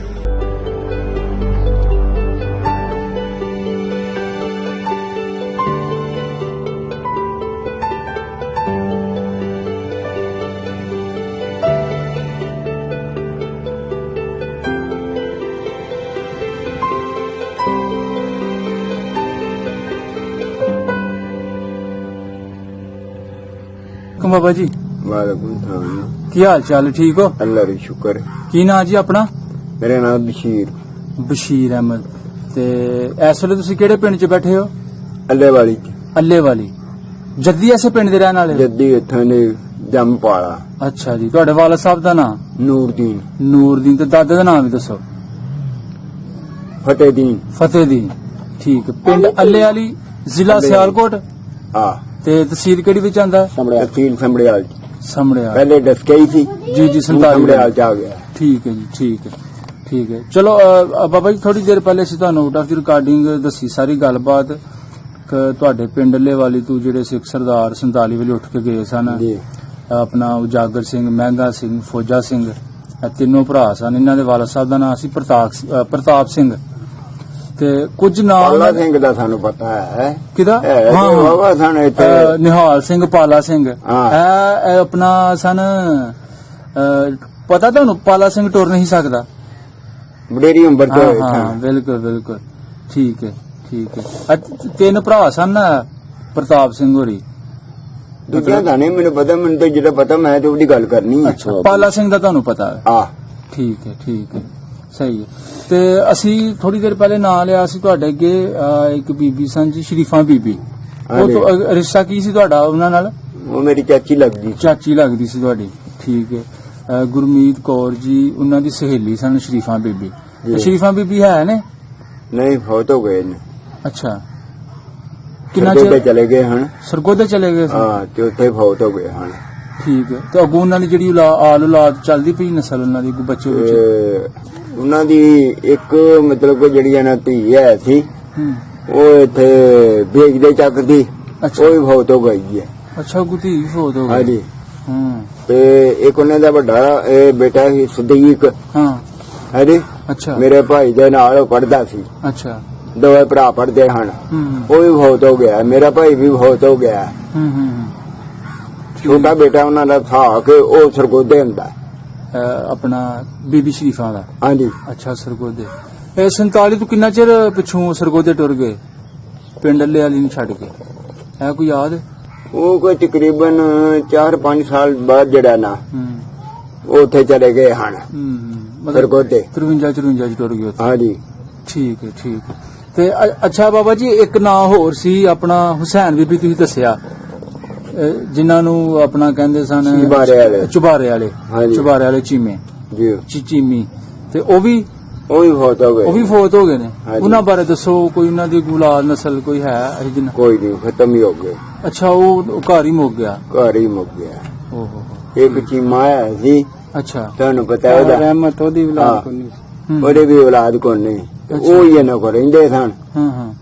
ਬਾਬਾ ਜੀ ਵਾਲੇਕੁਮ ਸਲਾਮ। ਕੀ ਹਾਲ ਚਾਲ? ਠੀਕ ਹੋ? ਅੱਲਾ ਦਾ ਸ਼ੁਕਰ। ਕੀ ਨਾਂ ਜੀ ਆਪਣਾ? ਮੇਰਾ ਨਾਮ ਬਸ਼ੀਰ। ਬਸ਼ੀਰ ਅਹਿਮਦ। ਤੇ ਇਸ ਵੇਲੇ ਤੁਸੀਂ ਕਿਹੜੇ ਪਿੰਡ 'ਚ ਬੈਠੇ ਹੋ? ਅੱਲੇ ਵਾਲੀ ਅੱਲੇ ਵਾਲੀ। ਜੱਦੀ ਐਸੇ ਪਿੰਡ ਦੇ ਰਹਿਣ ਵਾਲੇ ਹੋ? ਜੱਦੀ ਇੱਥੋਂ ਦੇ ਜੰਮਪਾਲਾ। ਅੱਛਾ ਜੀ। ਤੁਹਾਡੇ ਵਾਲਦ ਸਾਹਿਬ ਦਾ ਨਾਮ? ਨੂਰਦੀਨ। ਨੂਰਦੀਨ। ਤੇ ਦਾਦੇ ਦਾ ਨਾਮ ਵੀ ਦੱਸੋ? ਫਤਿਹਦੀਨ। ਫਤਿਹਦੀਨ। ਠੀਕ। ਪਿੰਡ ਅੱਲੇ ਵਾਲੀ, ਜ਼ਿਲ੍ਹਾ ਸਿਆਲਕੋਟ ਆ ਤੇ ਤਹਿਸੀਲ ਕਿਹੜੀ ਵਿੱਚ ਆਂਦਾ? ਤਹਿਸੀਲ ਸੰਭੜਿਆਲ। ਸਮੜਿਆ। ਪਹਿਲੇ ਡਸਕਈ ਸੀ ਜੀ ਜੀ, ਸੰਭੜਿਆਲ ਚ ਆ ਗਿਆ। ਠੀਕ ਹੈ ਜੀ, ਠੀਕ ਹੈ, ਠੀਕ ਹੈ। ਚਲੋ ਬਾਬਾ ਜੀ, ਥੋੜੀ ਦੇਰ ਪਹਿਲੇ ਅਸੀਂ ਤੁਹਾਨੂੰ ਆਊਟ ਆਫ ਦੀ ਰਿਕਾਰਡਿੰਗ ਦੱਸੀ ਸਾਰੀ ਗੱਲਬਾਤ ਕਿ ਤੁਹਾਡੇ ਪਿੰਡ ਅੱਲੇ ਵਾਲੀ ਤੋਂ ਜਿਹੜੇ ਸਿੱਖ ਸਰਦਾਰ 47 ਵੇਲੇ ਉੱਠ ਕੇ ਗਏ ਸਨ, ਜੀ ਆਪਣਾ ਉਜਾਗਰ ਸਿੰਘ, ਮਹਿੰਗਾ ਸਿੰਘ, ਫੌਜਾ ਸਿੰਘ, ਇਹ ਤਿੰਨੋਂ ਭਰਾ ਸਨ। ਇਹਨਾਂ ਦੇ ਵਾਲਦ ਸਾਹਿਬ ਦਾ ਨਾਮ ਸੀ ਪ੍ਰਤਾਪ ਸਿੰਘ। ਤੇ ਕੁਝ ਨਾਮ ਪਾਲਾ ਸਿੰਘ ਦਾ ਸਾਨੂੰ ਪਤਾ ਹੈ। ਕਿਹਦਾ? ਹਾਂ ਸਾਨੂੰ ਇੱਥੇ ਨਿਹਾਲ ਸਿੰਘ, ਪਾਲਾ ਸਿੰਘ। ਇਹ ਆਪਣਾ ਸਨ। ਪਤਾ ਤੁਹਾਨੂੰ? ਪਾਲਾ ਸਿੰਘ ਟੁਰ ਨਹੀਂ ਸਕਦਾ। ਬੜੇਰੀ ਉਮਰ ਤੋਂ ਹਾਂ, ਬਿਲਕੁਲ ਬਿਲਕੁਲ। ਠੀਕ ਹੈ, ਠੀਕ ਹੈ। 3 ਭਰਾ ਸਨ ਪ੍ਰਤਾਪ ਸਿੰਘ ਹੋਰੀ। ਦੂਜਿਆਂ ਦਾ ਨਹੀਂ ਮੈਨੂੰ ਪਤਾ। ਮੈਨੂੰ ਤਾਂ ਜਿਹੜਾ ਪਤਾ ਮੈਂ ਤੇ ਉਹਦੀ ਗੱਲ ਕਰਨੀ ਹੈ। ਅੱਛਾ, ਪਾਲਾ ਸਿੰਘ ਦਾ ਤੁਹਾਨੂੰ ਪਤਾ ਹੈ? ਆ ਠੀਕ ਹੈ, ਠੀਕ ਹੈ, ਸਹੀ ਹੈ। ਤੇ ਅਸੀਂ ਥੋੜੀ ਦੇਰ ਪਹਿਲੇ ਨਾਂ ਲਿਆ ਸੀ ਤੁਹਾਡੇ ਅੱਗੇ, ਇੱਕ ਬੀਬੀ ਸਨ ਜੀ, ਸ਼ਰੀਫਾ ਬੀਬੀ। ਉਹ ਰਿਸ਼ਤਾ ਕੀ ਸੀ ਤੁਹਾਡਾ ਉਹਨਾਂ ਨਾਲ? ਉਹ ਮੇਰੀ ਚਾਚੀ ਲੱਗਦੀ। ਚਾਚੀ ਲੱਗਦੀ ਸੀ ਤੁਹਾਡੀ। ਠੀਕ ਹੈ। ਗੁਰਮੀਤ ਕੌਰ ਜੀ ਉਹਨਾਂ ਦੀ ਸਹੇਲੀ ਸਨ ਸ਼ਰੀਫਾ ਬੀਬੀ। ਤੇ ਸ਼ਰੀਫਾ ਬੀਬੀ ਹੈ ਨੇ? ਨਹੀਂ, ਫੌਤ ਹੋ ਗਏ ਨੇ। ਅੱਛਾ, ਕਿੰਨਾ ਚਿਰ ਚਲੇ ਗਏ ਹਨ? ਸਰਗੋਦੇ ਚਲੇ ਗਏ ਸੀ। ਹਾਂ, ਤੇ ਉੱਥੇ ਫੌਤ ਹੋ ਗਏ ਹਨ। ਠੀਕ ਹੈ। ਤੇ ਅੱਗੋਂ ਉਹਨਾਂ ਦੀ ਜਿਹੜੀ ਔਲਾਦ ਚੱਲਦੀ ਪਈ ਨਸਲ, ਉਹਨਾਂ ਦੀ ਬੱਚੇ ਉਹਨਾਂ ਦੀ ਇੱਕ ਮਤਲਬ ਕਿ ਜਿਹੜੀ ਇਹਨਾਂ ਧੀ ਹੈ ਸੀ, ਉਹ ਇੱਥੇ ਵੇਚਦੇ ਚੱਕਦੀ, ਉਹ ਵੀ ਫੌਤ ਹੋ ਗਈ ਹੈ। ਅੱਛਾ, ਗੁੱਤੀ ਫੌਤ ਹੋ ਗਈ। ਹਾਂਜੀ। ਤੇ ਇੱਕ ਉਹਨਾਂ ਦਾ ਵੱਡਾ ਇਹ ਬੇਟਾ ਸੀ ਸਦੀਕ। ਹਾਂ। ਹਾਂਜੀ। ਅੱਛਾ। ਮੇਰੇ ਭਾਈ ਦੇ ਨਾਲ ਪੜਦਾ ਸੀ। ਅੱਛਾ। ਦੋਵੇਂ ਭਰਾ ਪੜਦੇ ਹਨ। ਉਹ ਵੀ ਬਹੁਤ ਹੋ ਗਿਆ, ਮੇਰਾ ਭਾਈ ਵੀ ਬਹੁਤ ਹੋ ਗਿਆ। ਛੋਟਾ ਬੇਟਾ ਉਹਨਾਂ ਦਾ ਥਾ ਕੇ ਉਹ ਸਰਗੋਦੇ ਹੁੰਦਾ ਆਪਣਾ ਬੀਬੀ ਸ਼ਰੀਫਾਂ ਦਾ। ਹਾਂਜੀ। ਅੱਛਾ ਸਰਗੋਦੇ। ਇਹ 47 ਤੋਂ ਕਿੰਨਾ ਚਿਰ ਪਿੱਛੋਂ ਸਰਗੋਦੇ ਟੁਰ ਗਏ ਪਿੰਡ ਅੱਲੇ ਵਾਲੀ ਨੂੰ ਛੱਡ ਕੇ? ਹੈ ਕੋਈ ਯਾਦ? ਉਹ ਕੋਈ ਤਕਰੀਬਨ 4-5 ਸਾਲ ਬਾਅਦ ਜਿਹੜਾ ਨਾ ਉਹ ਉੱਥੇ ਚਲੇ ਗਏ ਹਨ ਸਰਗੋਦੇ। 53-54 ਚ ਟੁਰ ਗਏ ਉੱਥੇ। ਹਾਂਜੀ। ਠੀਕ ਹੈ ਠੀਕ ਹੈ। ਤੇ ਅੱਛਾ ਬਾਬਾ ਜੀ ਇੱਕ ਨਾਂ ਹੋਰ ਸੀ ਆਪਣਾ ਹੁਸੈਨ ਬੀਬੀ, ਤੁਸੀਂ ਦੱਸਿਆ ਜਿਨ੍ਹਾਂ ਨੂੰ ਆਪਣਾ ਕਹਿੰਦੇ ਸਨ ਚੁਬਾਰੇ ਵਾਲੇ। ਚੁਬਾਰੇ ਵਾਲੇ। ਹਾਂਜੀ। ਚੁਬਾਰੇ ਵਾਲੇ ਚੀਮੇ ਜੀ। ਚੀਮੀ। ਤੇ ਉਹ ਵੀ ਫੌਤ ਹੋ ਗਏ। ਉਹ ਵੀ ਫੌਤ ਹੋ ਗਏ ਨੇ। ਹਾਂਜੀ। ਉਹਨਾਂ ਬਾਰੇ ਦੱਸੋ, ਕੋਈ ਉਹਨਾਂ ਦੀ ਗੁਲਾਲ ਨਸਲ ਕੋਈ ਹੈ? ਕੋਈ ਨਹੀਂ, ਖਤਮ ਹੀ ਹੋ ਗਏ। ਅੱਛਾ ਉਹ ਘਰ ਹੀ ਮੁੱਕ ਗਿਆ? ਘਰ ਹੀ ਮੁੱਕ ਗਿਆ। ਓਹੋ। ਇੱਕ ਚੀਮਾ ਆਇਆ ਸੀ। ਅੱਛਾ। ਤੁਹਾਨੂੰ ਪਤਾ ਉਹਦਾ ਰਹਿਮਤ ਉਹਦੀ ਔਲਾਦ ਕੋਈ ਨਹੀਂ ਸੀ। ਉਹਦੇ ਵੀ ਔਲਾਦ ਕੋਈ ਨਹੀਂ, ਉਹ ਹੀ ਇਹਨਾਂ ਕੋਲ ਰਹਿੰਦੇ ਸਨ। ਹਾਂ।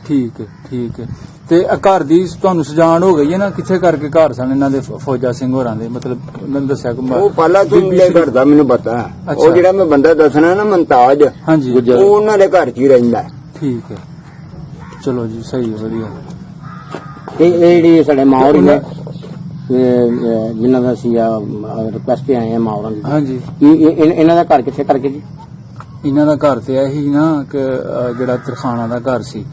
ਠੀਕ ਹੈ ਠੀਕ ਹੈ। ਤੇ ਘਰ ਦੀ ਤੁਹਾਨੂੰ ਸਜਾਣ ਹੋ ਗਈ ਹੈ ਨਾ? ਕਿੱਥੇ ਕਰਕੇ ਘਰ ਸਨ ਇਹਨਾਂ ਦੇ ਫੌਜਾ ਸਿੰਘ ਹੋਰਾਂ ਦੇ? ਮਤਲਬ ਉਹਨਾਂ ਨੇ ਦੱਸਿਆ ਕਿ ਉਹ ਪਹਿਲਾਂ ਤੁਮਲੇ ਘਰ ਦਾ ਮੈਨੂੰ ਪਤਾ। ਉਹ ਜਿਹੜਾ ਮੈਂ ਬੰਦਾ ਦੱਸਣਾ ਨਾ ਮੁਮਤਾਜ, ਹਾਂਜੀ, ਉਹ ਉਹਨਾਂ ਦੇ ਘਰ 'ਚ ਹੀ ਰਹਿੰਦਾ। ਠੀਕ ਹੈ, ਚਲੋ ਜੀ, ਸਹੀ ਹੈ, ਵਧੀਆ। ਇਹ ਜਿਹੜੀ ਸਾਡੇ ਮਾਹੌਰੀ ਨੇ ਜਿਨ੍ਹਾਂ ਦਾ ਅਸੀਂ ਰਿਕੁਐਸਟ ਤੇ ਆਏ ਆ ਮਾਹੌਰਾਂ ਦੀ, ਹਾਂਜੀ, ਇਹਨਾਂ ਦਾ ਘਰ ਕਿੱਥੇ ਕਰਕੇ ਜੀ? ਇਹਨਾਂ ਦਾ ਘਰ ਤੇ ਇਹੀ ਨਾ ਕਿ ਜਿਹੜਾ ਤਰਖਾਣਾ ਦਾ ਘਰ ਸੀ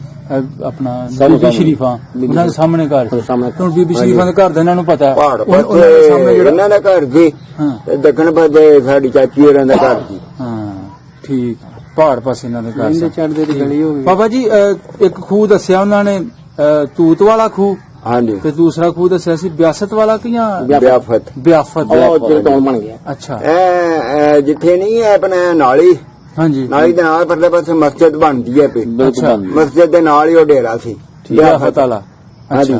ਆਪਣਾ ਬੀਬੀ ਸ਼ਰੀਫਾਂ, ਉਹਨਾਂ ਦੇ ਸਾਹਮਣੇ ਘਰ ਸੀ। ਹੁਣ ਬੀਬੀ ਸ਼ਰੀਫਾਂ ਦੇ ਘਰ ਦਾ ਇਹਨਾਂ ਨੂੰ ਪਤਾ ਹੈ। ਪਹਾੜ ਪਾਸੇ ਇਹਨਾਂ ਦਾ ਘਰ ਸੀ, ਦੱਖਣ ਪਾਸੇ ਸਾਡੀ ਚਾਚੀ ਹੋਰਾਂ ਦਾ ਘਰ ਸੀ। ਹਾਂ ਠੀਕ, ਪਹਾੜ ਪਾਸੇ ਇਹਨਾਂ ਦੇ ਘਰ ਸੀ। ਚੜ੍ਹਦੇ ਦੀ ਗਲੀ ਹੋ ਗਈ। ਬਾਬਾ ਜੀ ਇੱਕ ਖੂਹ ਦੱਸਿਆ ਉਹਨਾਂ ਨੇ, ਤੂਤ ਵਾਲਾ ਖੂਹ। ਹਾਂਜੀ। ਤੇ ਦੂਸਰਾ ਖੂਹ ਦੱਸਿਆ ਸੀ ਬਿਆਸਤ ਵਾਲਾ ਕਿ ਜਾਂ ਬਿਆਫਤ? ਬਿਆਫਤ ਬਣ ਗਿਆ। ਅੱਛਾ। ਇਹ ਜਿੱਥੇ ਨਹੀਂ ਹੈ ਆਪਣਾ ਨਾਲੀ, ਹਾਂਜੀ, ਨਾਲੀ ਦੇ ਨਾਲ ਪਰਲੇ ਪਾਸੇ ਮਸਜਿਦ ਬਣਦੀ ਹੈ ਪਈ। ਅੱਛਾ। ਮਸਜਿਦ ਦੇ ਨਾਲ ਹੀ ਉਹ ਡੇਰਾ ਸੀ ਬਿਆਫਤ ਵਾਲਾ। ਅੱਛਾ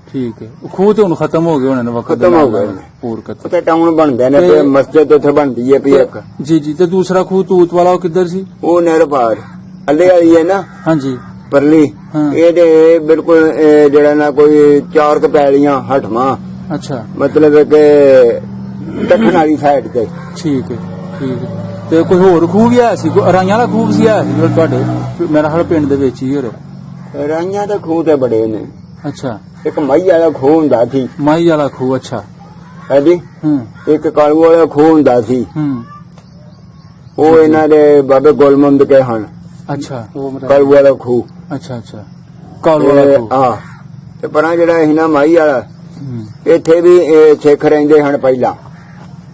ਠੀਕ ਹੈ। ਖੂਹ ਤੇ ਹੁਣ ਖਤਮ ਹੋ ਗਏ ਹੋਣੇ ਨੇ ਵਕਤ ਖਤਮ ਹੋ ਗਏ ਪੂਰ ਕਤ ਤੇ ਟਾਊਨ ਬਣ ਗਏ ਨੇ ਤੇ ਮਸਜਿਦ ਉੱਥੇ ਬਣਦੀ ਹੈ ਪਈ ਇੱਕ। ਜੀ ਜੀ। ਤੇ ਦੂਸਰਾ ਖੂਹ ਤੂਤ ਵਾਲਾ ਉਹ ਕਿੱਧਰ ਸੀ? ਉਹ ਨਹਿਰ ਪਾਰ ਅੱਲੇ ਵਾਲੀ ਹੈ ਨਾ। ਹਾਂਜੀ। ਪਰਲੀ ਇਹਦੇ ਬਿਲਕੁਲ ਜਿਹੜਾ ਨਾ ਕੋਈ 4 ਪੈਲੀਆਂ ਹਟਵਾ। ਅੱਛਾ। ਮਤਲਬ ਕਿ ਦੱਖਣ ਵਾਲੀ ਸਾਈਡ ਤੇ। ਠੀਕ ਹੈ ਠੀਕ ਹੈ। ਤੇ ਕੋਈ ਹੋਰ ਖੂਹ ਵੀ ਆਇਆ ਸੀ? ਕੋਈ ਰਾਈਆਂ ਵਾਲਾ ਖੂਹ ਸੀ ਆਇਆ ਸੀ ਤੁਹਾਡੇ? ਮੇਰਾ ਹਾਲ ਪਿੰਡ ਦੇ ਵਿੱਚ ਹੀ ਹੋਰ ਰਾਈਆਂ ਦਾ ਖੂਹ ਤੇ ਬੜੇ ਨੇ। ਅੱਛਾ। ਇੱਕ ਮਾਈ ਵਾਲਾ ਖੂਹ ਹੁੰਦਾ ਸੀ। ਮਾਈ ਵਾਲਾ ਖੂਹ। ਅੱਛਾ। ਹਾਂਜੀ। ਇੱਕ ਕਾਲੂ ਵਾਲਾ ਖੂਹ ਹੁੰਦਾ ਸੀ। ਉਹ ਇਹਨਾਂ ਦੇ ਬਾਬੇ ਗੁਲਮੰਦ ਕੇ ਹਨ। ਅੱਛਾ। ਕਾਲੂ ਵਾਲਾ ਖੂਹ। ਅੱਛਾ ਅੱਛਾ। ਕਾਲੂ ਵਾਲਾ ਖੂਹ। ਹਾਂ। ਤੇ ਪਰਾਂ ਜਿਹੜਾ ਇਹ ਨਾ ਮਾਈ ਵਾਲਾ, ਇੱਥੇ ਵੀ ਸਿੱਖ ਰਹਿੰਦੇ ਹਨ ਪਹਿਲਾਂ।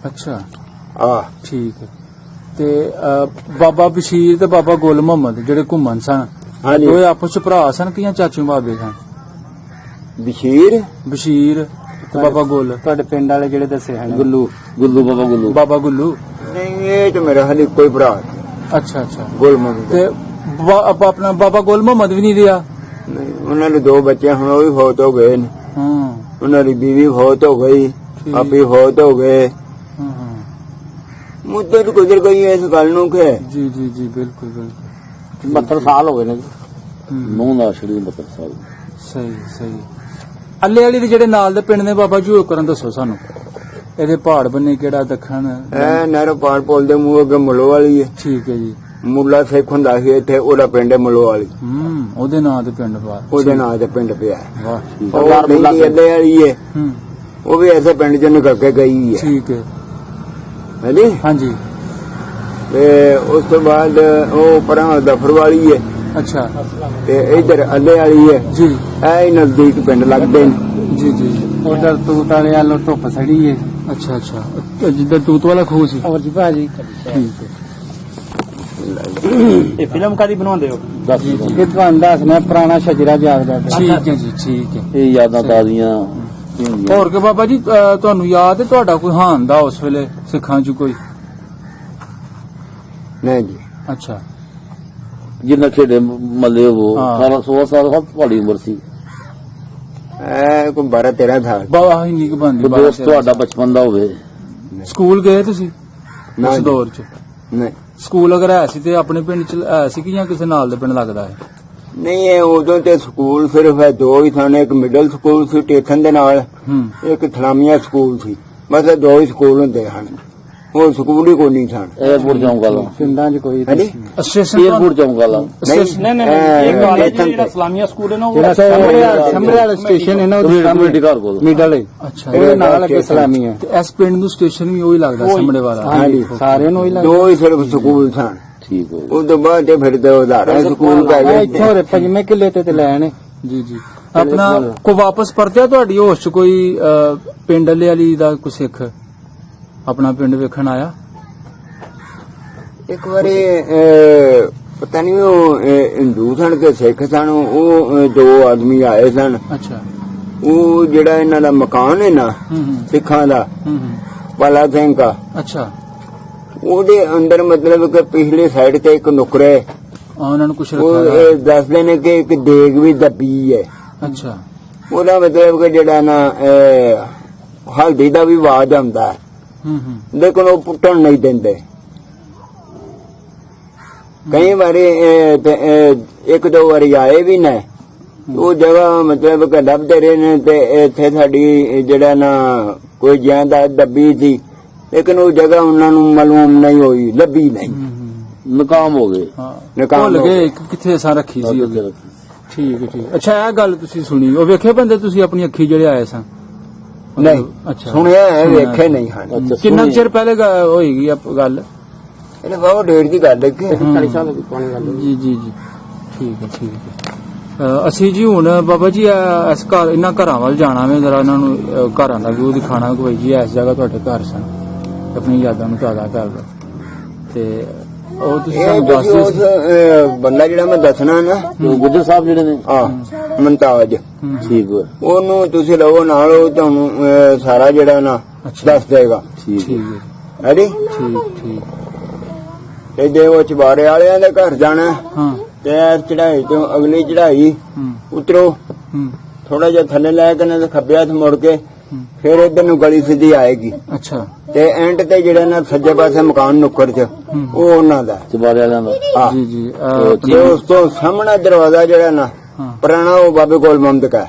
ਅੱਛਾ। ਆ ਠੀਕ ਹੈ। ਤੇ ਬਾਬਾ ਬਸ਼ੀਰ ਤੇ ਬਾਬਾ ਗੁਲ ਮੁਹੰਮਦ ਜਿਹੜੇ ਘੁੰਮਣ ਸਨ, ਉਹ ਆਪਸ ਚ ਭਰਾ ਸਨ ਕਿ ਚਾਚੂ ਬਾਬੇ ਸਨ? ਬਸ਼ੀਰ ਤੇ ਬਾਬਾ ਗੁਲ ਤੁਹਾਡੇ ਪਿੰਡ ਵਾਲੇ ਜਿਹੜੇ ਦੱਸੇ ਹਨ? ਗੁੱਲੂ ਬਾਬਾ ਗੁੱਲੂ। ਨਹੀਂ, ਇਹ ਤੇ ਮੇਰਾ ਹਾਲੇ ਕੋਈ ਭਰਾ। ਅੱਛਾ ਅੱਛਾ। ਗੁਲ ਮੁਹੰਮਦ ਤੇ ਆਪਣਾ ਬਾਬਾ ਗੁਲ ਮੁਹੰਮਦ ਵੀ ਨਹੀਂ ਰਿਹਾ? ਨਹੀਂ, ਉਹਨਾਂ ਦੇ 2 ਬੱਚੇ ਹੁਣ ਉਹ ਵੀ ਫੌਤ ਹੋ ਗਏ ਨੇ। ਉਹਨਾਂ ਦੀ ਬੀਵੀ ਫੌਤ ਹੋ ਗਈ, ਆਪੀ ਫੌਤ ਹੋ ਗਏ। ਮੁੱਦਤ ਗੁਜ਼ਰ ਗਈ ਹੈ ਇਸ ਗੱਲ ਨੂੰ ਕਿ ਜੀ ਜੀ ਜੀ ਬਿਲਕੁਲ ਬਿਲਕੁਲ। 72 ਸਾਲ ਹੋ ਗਏ ਨੇ ਜੀ। ਮੂੰਹ ਦਾ ਛੜੀ 72 ਸਾਲ। ਸਹੀ ਸਹੀ। ਅੱਲੇ ਵਾਲੀ ਦੇ ਜਿਹੜੇ ਨਾਲ ਦੇ ਪਿੰਡ ਨੇ ਬਾਬਾ ਜੀ, ਉਹ ਕਰਨ ਦੱਸੋ ਸਾਨੂੰ। ਇਹਦੇ ਪਹਾੜ ਬੰਨੇ ਕਿਹੜਾ? ਦੱਖਣ ਇਹ ਨਹਿਰੋ ਪਹਾੜ ਪੁੱਲ ਦੇ ਮੂੰਹ ਅੱਗੇ ਮਲੋ ਵਾਲੀ ਹੈ। ਠੀਕ ਹੈ ਜੀ। ਮੁੱਲਾ ਸਿੱਖ ਹੁੰਦਾ ਸੀ ਇੱਥੇ, ਉਹਦਾ ਪਿੰਡ ਹੈ ਮਲੋ ਵਾਲੀ। ਉਹਦੇ ਨਾਂ ਤੇ ਪਿੰਡ ਪਿਆ। ਉਹਦੇ ਨਾਂ ਤੇ ਪਿੰਡ ਪਿਆ। ਵਾਹ। ਅੱਲੇ ਵਾਲੀ ਹੈ, ਉਹ ਵੀ ਐਸੇ ਪਿੰਡ ਚੋਂ ਨਿਕਲ ਕੇ ਗਈ ਹੈ। ਠੀਕ ਹੈ। ਹਾਂਜੀ। ਤੇ ਉਸ ਤੋਂ ਬਾਅਦ ਉਹ ਪਰਾਂ ਦਫਰ ਵਾਲੀ ਹੈ। ਅੱਛਾ। ਤੇ ਇਧਰ ਅੱਲੇ ਵਾਲੀ ਹੈ ਜੀ। ਇਹ ਨਜ਼ਦੀਕ ਪਿੰਡ ਲੱਗਦੇ ਨੇ। ਜੀ ਜੀ। ਉਧਰ ਤੂਤ ਵਾਲੇ ਵੱਲੋਂ ਧੁੱਪ ਸੜੀ ਹੈ। ਅੱਛਾ ਅੱਛਾ। ਜਿੱਦਾਂ ਤੂਤ ਵਾਲਾ ਖੂਹ ਸੀ। ਹੋਰ ਜੀ ਭਾਜੀ। ਠੀਕ ਹੈ। ਇਹ ਫਿਲਮ ਕਾਦੀ ਬਣਾਉਂਦੇ ਹੋ? ਇਹ ਤੁਹਾਨੂੰ ਦੱਸਣਾ ਪੁਰਾਣਾ ਸ਼ਜਰਾ ਜਾਗਦਾ। ਠੀਕ ਹੈ ਜੀ ਠੀਕ ਹੈ। ਇਹ ਯਾਦਾਂ ਤਾਜ਼ੀਆਂ। ਹੋਰ ਕਿ ਬਾਬਾ ਜੀ ਤੁਹਾਨੂੰ ਯਾਦ ਹੈ ਤੁਹਾਡਾ ਕੋਈ ਹਾਨ ਦਾ ਉਸ ਵੇਲੇ ਸਿੱਖਾਂ ਚ ਕੋਈ? ਨਹੀਂ ਜੀ। ਅੱਛਾ। ਜਿੰਨਾ ਖੇਡੇ ਮੱਲੇ ਉਹ 18-16 ਸਾਲ ਤੁਹਾਡੀ ਉਮਰ ਸੀ? ਕੋਈ 12-13 ਸਾਲ। ਬਾਬਾ ਹੀ ਨਹੀਂ ਬੰਦੀ। ਦੋਸਤ ਤੁਹਾਡਾ ਬਚਪਨ ਦਾ ਹੋਵੇ? ਸਕੂਲ ਗਏ ਤੁਸੀਂ ਉਸ ਦੌਰ ਚ? ਨਹੀਂ। ਸਕੂਲ ਅਗਰ ਹੈ ਸੀ ਤੇ ਆਪਣੇ ਪਿੰਡ ਚ ਹੈ ਸੀ ਕਿ ਜਾਂ ਕਿਸੇ ਨਾਲ ਦੇ ਪਿੰਡ ਲੱਗਦਾ ਹੈ? ਨਹੀਂ, ਇਹ ਉਦੋਂ ਤੇ ਸਕੂਲ ਸਿਰਫ 2 ਹੀ ਸਨ। ਇੱਕ ਮਿਡਲ ਸਕੂਲ ਸੀ ਟੇਖਣ ਦੇ ਨਾਲ, ਇੱਕ ਥਲਾਮੀਆ ਸਕੂਲ ਸੀ। ਬਸ 2 ਹੀ ਸਕੂਲ ਹੁੰਦੇ ਹਨ। ਉਹ ਸਕੂਲ ਹੀ ਕੋਈ ਨਹੀਂ ਸਨ। 에어ਪੋਰਟ ਚੌਂਕ ਵਾਲਾ ਪਿੰਡਾਂ 'ਚ ਕੋਈ ਹਾਂਜੀ ਸਟੇਸ਼ਨ 에어ਪੋਰਟ ਚੌਂਕ ਵਾਲਾ ਇਸਲਾਮੀਆ ਸਕੂਲ ਹੈ ਨਾ ਜਿਹੜਾ ਸੰਭਰੇ ਵਾਲਾ ਸਟੇਸ਼ਨ ਹੈ ਨਾ ਉਹਦੇ ਕਮੇਟੀ ਘਰ ਕੋਲ ਮਿਡਲ ਹੈ। ਅੱਛਾ ਉਹਦੇ ਨਾਲ ਅੱਗੇ ਸਲਾਮੀ ਹੈ। ਤੇ ਇਸ ਪਿੰਡ ਨੂੰ ਸਟੇਸ਼ਨ ਵੀ ਉਹੀ ਲੱਗਦਾ ਸਾਹਮਣੇ ਵਾਲਾ। ਹਾਂਜੀ ਸਾਰਿਆਂ ਨੂੰ ਹੀ ਲੱਗਦਾ। ਦੋ ਹੀ ਸਿਰਫ ਸਕੂਲ ਸਨ। ਠੀਕ ਹੋ ਉਹ ਤੋਂ ਬਾਅਦ ਤੇ ਫਿਰ ਤੇ ਉਧਾਰਾ ਸਕੂਲ ਪੈ ਗਏ। ਇੱਥੋਂ ਰੇ 5 ਕਿੱਲੇ ਤੇ ਲੈਣ ਜੀ ਜੀ ਆਪਣਾ ਕੋ ਵਾਪਸ ਪਰਤਿਆ ਤੁਹਾਡੀ ਹੋਸ਼ ਚ ਕੋਈ ਪਿੰਡ ਵਾਲੀ ਦਾ ਕੋਈ ਸਿੱਖ ਆਪਣਾ ਪਿੰਡ ਵੇਖਣ ਆਇਆ? ਇੱਕ ਵਾਰੀ ਪਤਾ ਨਹੀਂ ਉਹ ਹਿੰਦੂ ਸਨ ਕਿ ਸਿੱਖ ਸਨ, ਉਹ ਦੋ ਆਦਮੀ ਆਏ ਸਨ। ਅੱਛਾ ਉਹ ਜਿਹੜਾ ਇਹਨਾਂ ਦਾ ਮਕਾਨ ਹੈ ਨਾ ਸਿੱਖਾਂ ਦਾ ਪਾਲਾ ਸਿੰਘ ਦਾ, ਅੱਛਾ ਉਹਦੇ ਅੰਦਰ ਮਤਲਬ ਕਿ ਪਿਛਲੇ ਸਾਈਡ ਤੇ ਇੱਕ ਨੁਕਰ ਹੈ। ਉਹਨਾਂ ਨੂੰ ਕੁਛ ਉਹ ਰੱਖਿਆ? ਇਹ ਦੱਸਦੇ ਨੇ ਕਿ ਇੱਕ ਦੇਗ ਵੀ ਦੱਬੀ ਹੈ। ਅੱਛਾ ਉਹਦਾ ਮਤਲਬ ਕਿ ਜਿਹੜਾ ਨਾ ਹਲਦੀ ਦਾ ਵੀ ਆਵਾਜ਼ ਆਉਂਦਾ ਹੈ, ਲੇਕਿਨ ਉਹ ਪੁੱਟਣ ਨਹੀਂ ਦਿੰਦੇ। ਕਈ ਵਾਰੀ ਇੱਕ ਦੋ ਵਾਰੀ ਆਏ ਵੀ ਨੇ, ਉਹ ਜਗ੍ਹਾ ਮਤਲਬ ਕਿ ਲੱਭਦੇ ਰਹੇ ਨੇ। ਤੇ ਇੱਥੇ ਸਾਡੀ ਜਿਹੜਾ ਨਾ ਕੋਈ ਜਾਇਦਾਦ ਦੱਬੀ ਸੀ, ਲੇਕਿਨ ਉਹ ਜਗ੍ਹਾ ਉਹਨਾਂ ਨੂੰ ਮਾਲੂਮ ਨਹੀਂ ਹੋਈ, ਲੱਭੀ ਨਹੀਂ, ਨਕਾਮ ਹੋ ਗਏ। ਨਕਾਮ ਭੁੱਲ ਹੋ ਗਏ ਗਏ। ਕਿੱਥੇ ਅਸਾਂ ਰੱਖੀ ਸੀ ਉਹਦੀ। ਠੀਕ ਹੈ ਠੀਕ। ਅੱਛਾ ਇਹ ਗੱਲ ਤੁਸੀਂ ਸੁਣੀ, ਉਹ ਵੇਖੇ ਬੰਦੇ ਤੁਸੀਂ ਆਪਣੀ ਅੱਖੀ ਜਿਹੜੇ ਆਏ ਸਾਂ? ਨਹੀਂ ਅੱਛਾ ਸੁਣਿਆ ਹੈ, ਵੇਖੇ ਨਹੀਂ ਹਨ। ਕਿੰਨਾ ਚਿਰ ਪਹਿਲੇ ਹੋਏਗੀ ਗੱਲ? ਇਹਨੇ ਬਹੁਤ ਢੇਰ ਦੀ ਗੱਲ ਹੈ ਕਿ 40 ਸਾਲ ਹੋ ਗਏ ਪੁਰਾਣੀ ਗੱਲ। ਜੀ ਜੀ ਜੀ ਠੀਕ ਹੈ ਠੀਕ ਹੈ। ਅਸੀਂ ਜੀ ਹੁਣ ਬਾਬਾ ਜੀ ਇਸ ਘਰ ਇਹਨਾਂ ਘਰਾਂ ਵੱਲ ਜਾਣਾ ਵੇ, ਜਰਾ ਇਹਨਾਂ ਨੂੰ ਘਰਾਂ ਦਾ ਵਿਊ ਦਿਖਾਣਾ ਕੋਈ ਜੀ ਇਸ ਜਗ੍ਹਾ ਤੁਹਾਡੇ ਘਰ ਸਨ, ਆਪਣੀ ਯਾਦਾਂ ਨੂੰ ਤਾਜ਼ਾ ਕਰਦਾ। ਤੇ ਉਹ ਤੁਸੀਂ ਇਹ ਸਾਨੂੰ ਤੁਸੀਂ ਦੱਸ ਉਸ ਦਿਓ। ਬੰਦਾ ਜਿਹੜਾ ਮੈਂ ਦੱਸਣਾ ਨਾ, ਗੁੱਜਰ ਸਾਹਿਬ ਜਿਹੜੇ ਨੇ ਮੁਮਤਾਜ, ਠੀਕ ਹੋ ਉਹਨੂੰ ਤੁਸੀਂ ਲਵੋ ਨਾਲ, ਉਹ ਤੁਹਾਨੂੰ ਸਾਰਾ ਜਿਹੜਾ ਨਾ ਦੱਸ ਦੇਗਾ। ਠੀਕ ਠੀਕ ਹੈ ਹੈਡੀ ਠੀਕ ਠੀਕ। ਤੇ ਜੇ ਉਹ ਚਬਾਰੇ ਵਾਲਿਆਂ ਦੇ ਘਰ ਜਾਣਾ ਹਾਂ ਤੇ ਇਸ ਚੜਾਈ ਤੋਂ ਅਗਲੀ ਚੜਾਈ ਉਤਰੋ, ਥੋੜਾ ਜਿਹਾ ਥੱਲੇ ਲੈ ਕੇ ਨਾ ਖੱਬੇ ਹੱਥ ਮੁੜ ਕੇ ਫਿਰ ਇਧਰ ਨੂੰ ਗਲੀ ਸਿੱਧੀ ਆਏਗੀ। ਅੱਛਾ ਤੇ ਐਂਡ ਤੇ ਜਿਹੜਾ ਨਾ ਸੱਜੇ ਪਾਸੇ ਮਕਾਨ ਨੁੱਕਰ ਚ, ਉਹ ਉਹਨਾਂ ਦਾ ਚਬਾਰੇ ਵਾਲਿਆਂ ਦਾ। ਹਾਂ। ਜੀ ਜੀ ਤੇ ਉਸ ਤੋਂ ਸਾਹਮਣਾ ਦਰਵਾਜ਼ਾ ਜਿਹੜਾ ਨਾ ਪੁਰਾਣਾ, ਉਹ ਬਾਬੇ ਕੋਲ ਮੰਮਦ ਕਾ।